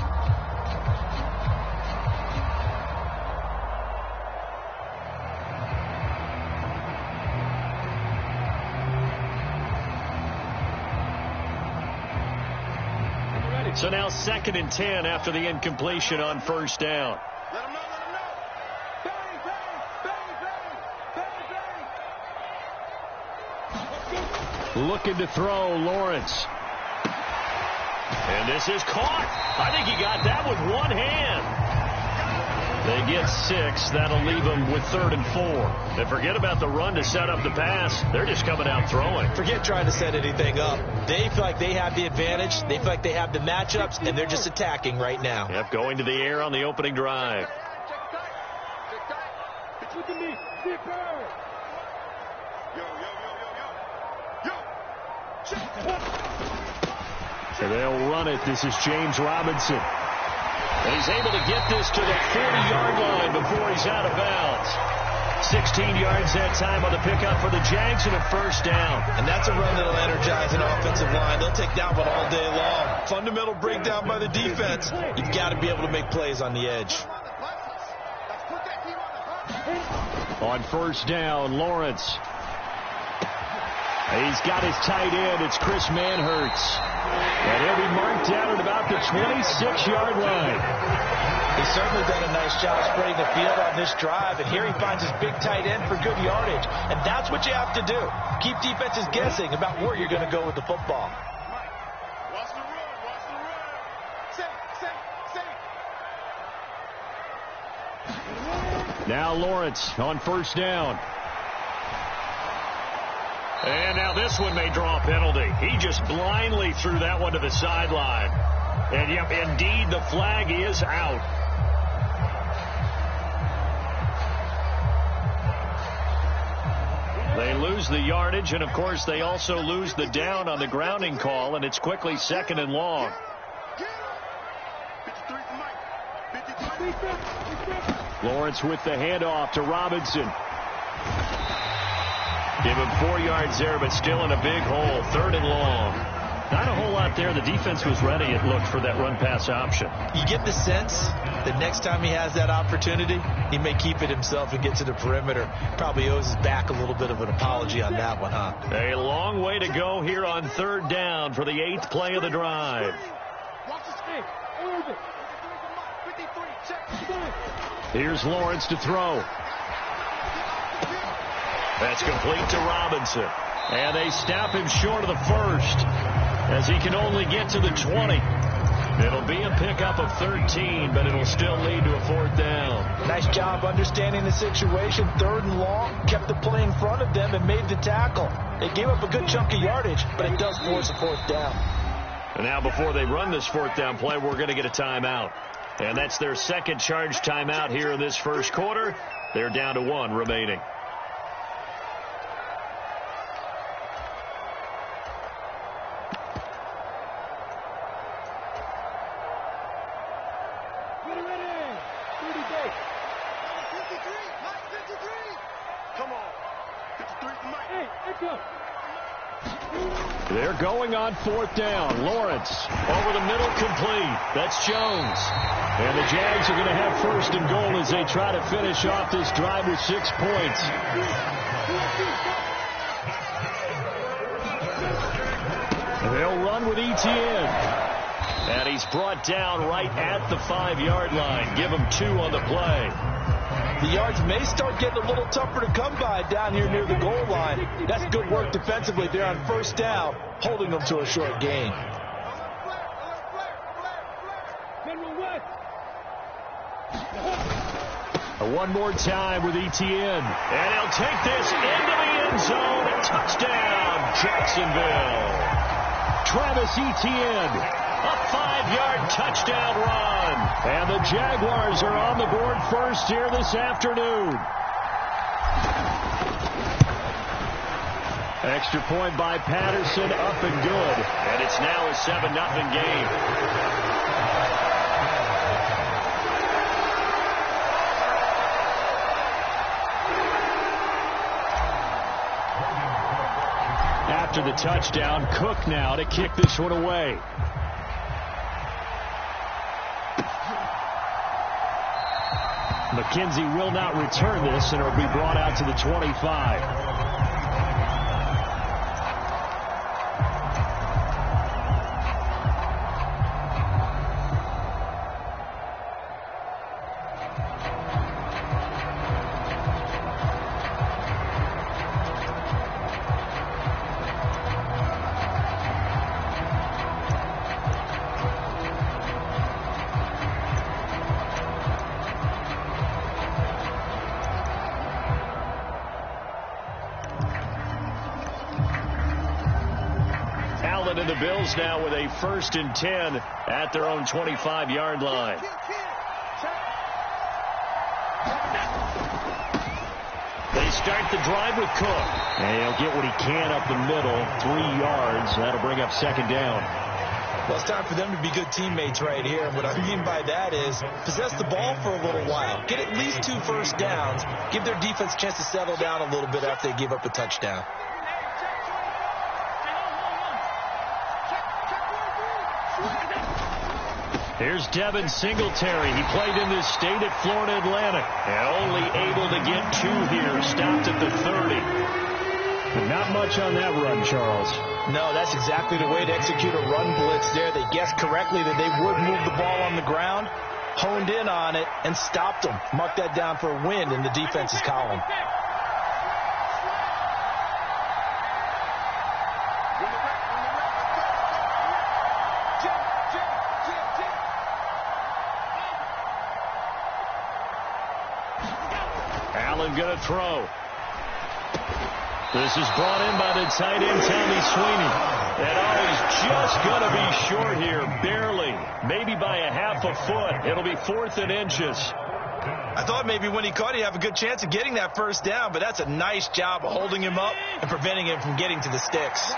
So now 2nd and 10 after the incompletion on 1st down. Let him know, let him know. Bang, bang, bang, bang, bang. Looking to throw, Lawrence. And this is caught. I think he got that with one hand. They get 6. That'll leave them with 3rd and 4. And forget about the run to set up the pass. They're just coming out throwing. Forget trying to set anything up. They feel like they have the advantage. They feel like they have the matchups, and they're just attacking right now. Yep, going to the air on the opening drive. So they'll run it. This is James Robinson. And he's able to get this to the 40-yard line before he's out of bounds. 16 yards that time on the pickup for the Jags and a 1st down. And that's a run that'll energize an offensive line. They'll take that one all day long. Fundamental breakdown by the defense. You've got to be able to make plays on the edge. On 1st down, Lawrence. He's got his tight end. It's Chris Manhertz. And he'll be marked down at about the 26-yard line. He's certainly done a nice job spreading the field on this drive. And here he finds his big tight end for good yardage. And that's what you have to do. Keep defenses guessing about where you're going to go with the football. Watch the run, watch the run. Safe. Now Lawrence on 1st down. And now this one may draw a penalty. He just blindly threw that one to the sideline. And, yep, indeed, the flag is out. They lose the yardage, and, of course, they also lose the down on the grounding call, and it's quickly 2nd and long. Lawrence with the handoff to Robinson. Give him 4 yards there, but still in a big hole. 3rd and long. Not a whole lot there. The defense was ready, it looked, for that run-pass option. You get the sense that next time he has that opportunity, he may keep it himself and get to the perimeter. Probably owes his back a little bit of an apology on that one, huh? A long way to go here on 3rd down for the 8th play of the drive. Here's Lawrence to throw. That's complete to Robinson. And they stop him short of the first, as he can only get to the 20. It'll be a pickup of 13, but it'll still lead to a 4th down. Nice job understanding the situation. 3rd and long, kept the play in front of them and made the tackle. They gave up a good chunk of yardage, but it does force a 4th down. And now before they run this 4th down play, we're going to get a timeout. And that's their second charge timeout here in this first quarter. They're down to 1 remaining. They're going on 4th down. Lawrence over the middle, complete. That's Jones. And the Jags are going to have 1st and goal as they try to finish off this drive with 6 points. They'll run with Etienne. And he's brought down right at the 5-yard line. Give him 2 on the play. The yards may start getting a little tougher to come by down here near the goal line. That's good work defensively there on 1st down, holding them to a short gain. One more time with Etienne. And he'll take this into the end zone. Touchdown, Jacksonville. Travis Etienne, a 5-yard touchdown run. And the Jaguars are on the board first here this afternoon. Extra point by Patterson, up and good. And it's now a 7-0 game. After the touchdown, Cook now to kick this one away. McKenzie will not return this, and it'll be brought out to the 25. And the Bills now with a 1st and 10 at their own 25-yard line. They start the drive with Cook. And he'll get what he can up the middle, 3 yards. That'll bring up 2nd down. Well, it's time for them to be good teammates right here. And what I mean by that is possess the ball for a little while. Get at least 2 first downs. Give their defense a chance to settle down a little bit after they give up a touchdown. Here's Devin Singletary. He played in this state at Florida Atlantic. And only able to get 2 here. Stopped at the 30. But not much on that run, Charles. No, that's exactly the way to execute a run blitz there. They guessed correctly that they would move the ball on the ground, honed in on it, and stopped them. Mark that down for a win in the defense's column. Allen going to throw. This is brought in by the tight end, Tommy Sweeney. And he's just going to be short here, barely, maybe by a half a foot. It'll be 4th and inches. I thought maybe when he caught it, he'd have a good chance of getting that 1st down, but that's a nice job of holding him up and preventing him from getting to the sticks.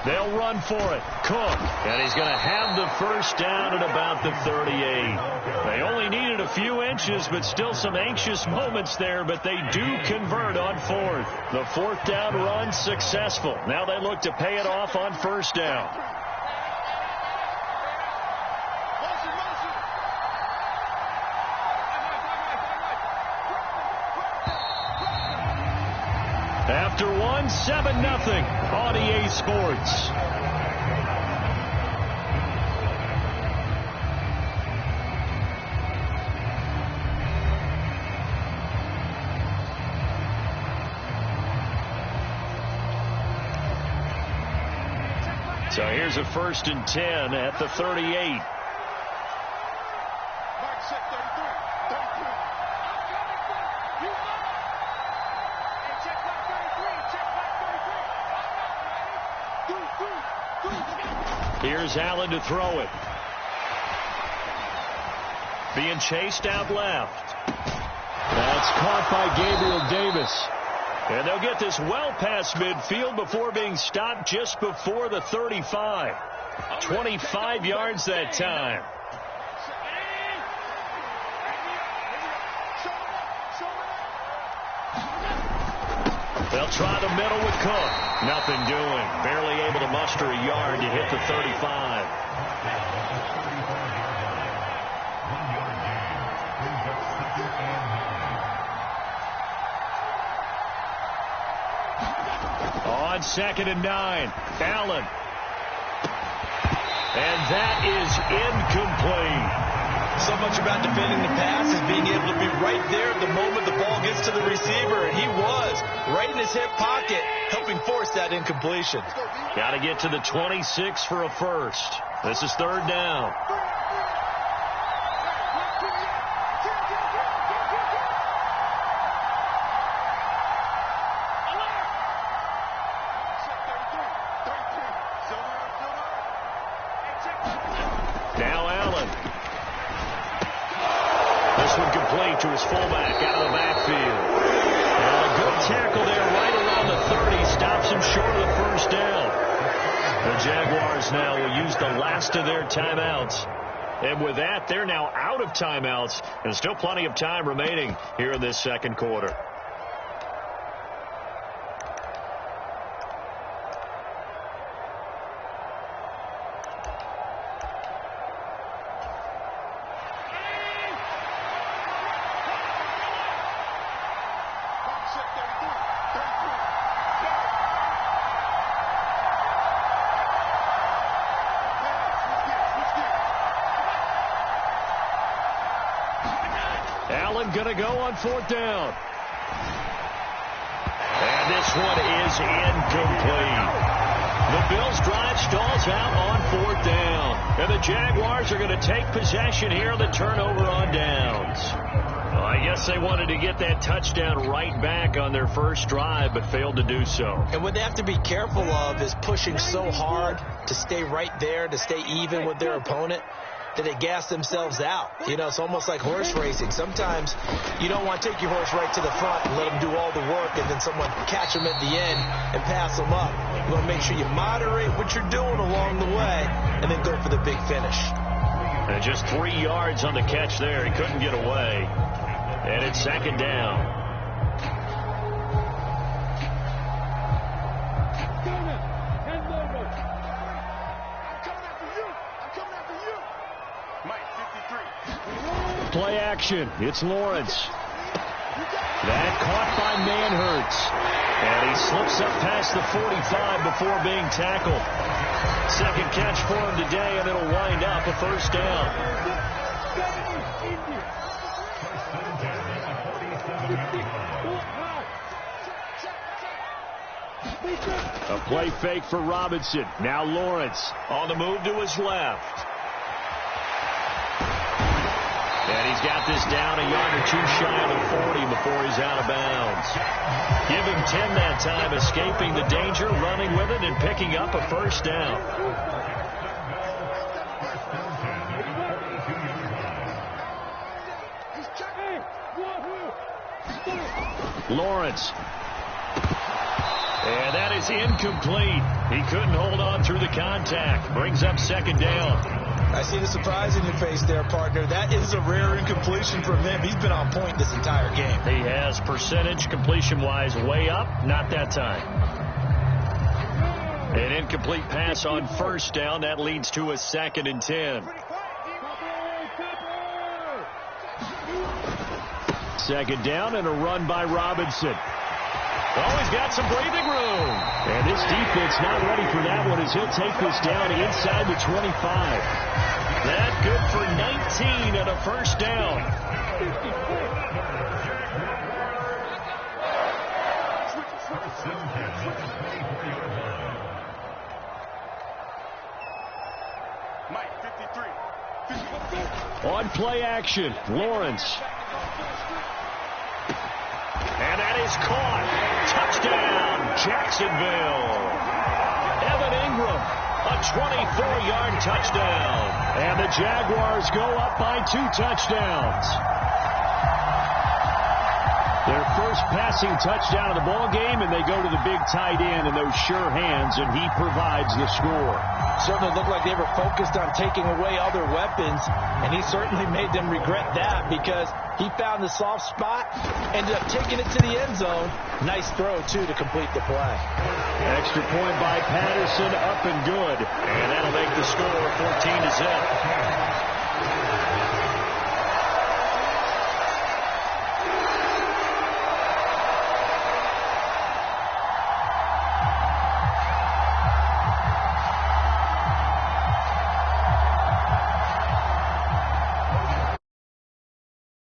They'll run for it. Cook. And he's going to have the first down at about the 38. They only needed a few inches, but still some anxious moments there, but they do convert on fourth. The fourth down run successful. Now they look to pay it off on first down. After one, 7-0 on EA Sports. So here's a 1st and 10 at the 38. Here's Allen to throw it. Being chased out left. That's caught by Gabriel Davis. And they'll get this well past midfield before being stopped just before the 35. 25 yards that time. They'll try the middle with Cook. Nothing doing. Barely able to muster a yard to hit the 35. On 2nd and 9, Allen. And that is incomplete. So much about defending the pass is being able to be right there the moment the ball gets to the receiver, and he was right in his hip pocket, helping force that incompletion. Got to get to the 26 for a first. This is 3rd down. Now Allen. This one complete to his fullback out of the backfield. And a good tackle there right around the 30. Stops him short of the first down. The Jaguars now will use the last of their timeouts. And with that, they're now out of timeouts. And still plenty of time remaining here in this 2nd quarter. Allen going to go on 4th down. And this one is incomplete. The Bills' drive stalls out on 4th down. And the Jaguars are going to take possession here, the turnover on downs. Well, I guess they wanted to get that touchdown right back on their first drive, but failed to do so. And what they have to be careful of is pushing so hard to stay right there, to stay even with their opponent, that they gas themselves out. You know, it's almost like horse racing. Sometimes you don't want to take your horse right to the front and let them do all the work and then someone catch them at the end and pass them up. You want to make sure you moderate what you're doing along the way and then go for the big finish. And just 3 yards on the catch there. He couldn't get away. And it's 2nd down. Play action. It's Lawrence. That caught by Manhurts. And he slips up past the 45 before being tackled. 2nd catch for him today, and it'll wind up a first down. A play fake for Robinson. Now Lawrence on the move to his left. And he's got this down a yard or two shy of the 40 before he's out of bounds. Give him 10 that time, escaping the danger, running with it, and picking up a first down. Lawrence. And that is incomplete. He couldn't hold on through the contact. Brings up second down. I see the surprise in your face there, partner. That is a rare incompletion from him. He's been on point this entire game. He has percentage completion-wise way up. Not that time. An incomplete pass on first down. That leads to a 2nd and 10. 2nd down and a run by Robinson. Oh, he's got some breathing room. And this defense not ready for that one as he'll take this down inside the 25. That good for 19 and a first down. On play action, Lawrence. And that is caught. Touchdown, Jacksonville. Evan Ingram, a 24-yard touchdown. And the Jaguars go up by 2 touchdowns. Their first passing touchdown of the ball game, and they go to the big tight end in those sure hands, and he provides the score. Certainly looked like they were focused on taking away other weapons, and he certainly made them regret that because he found the soft spot, ended up taking it to the end zone. Nice throw, too, to complete the play. Extra point by Patterson, up and good. And that'll make the score 14-0.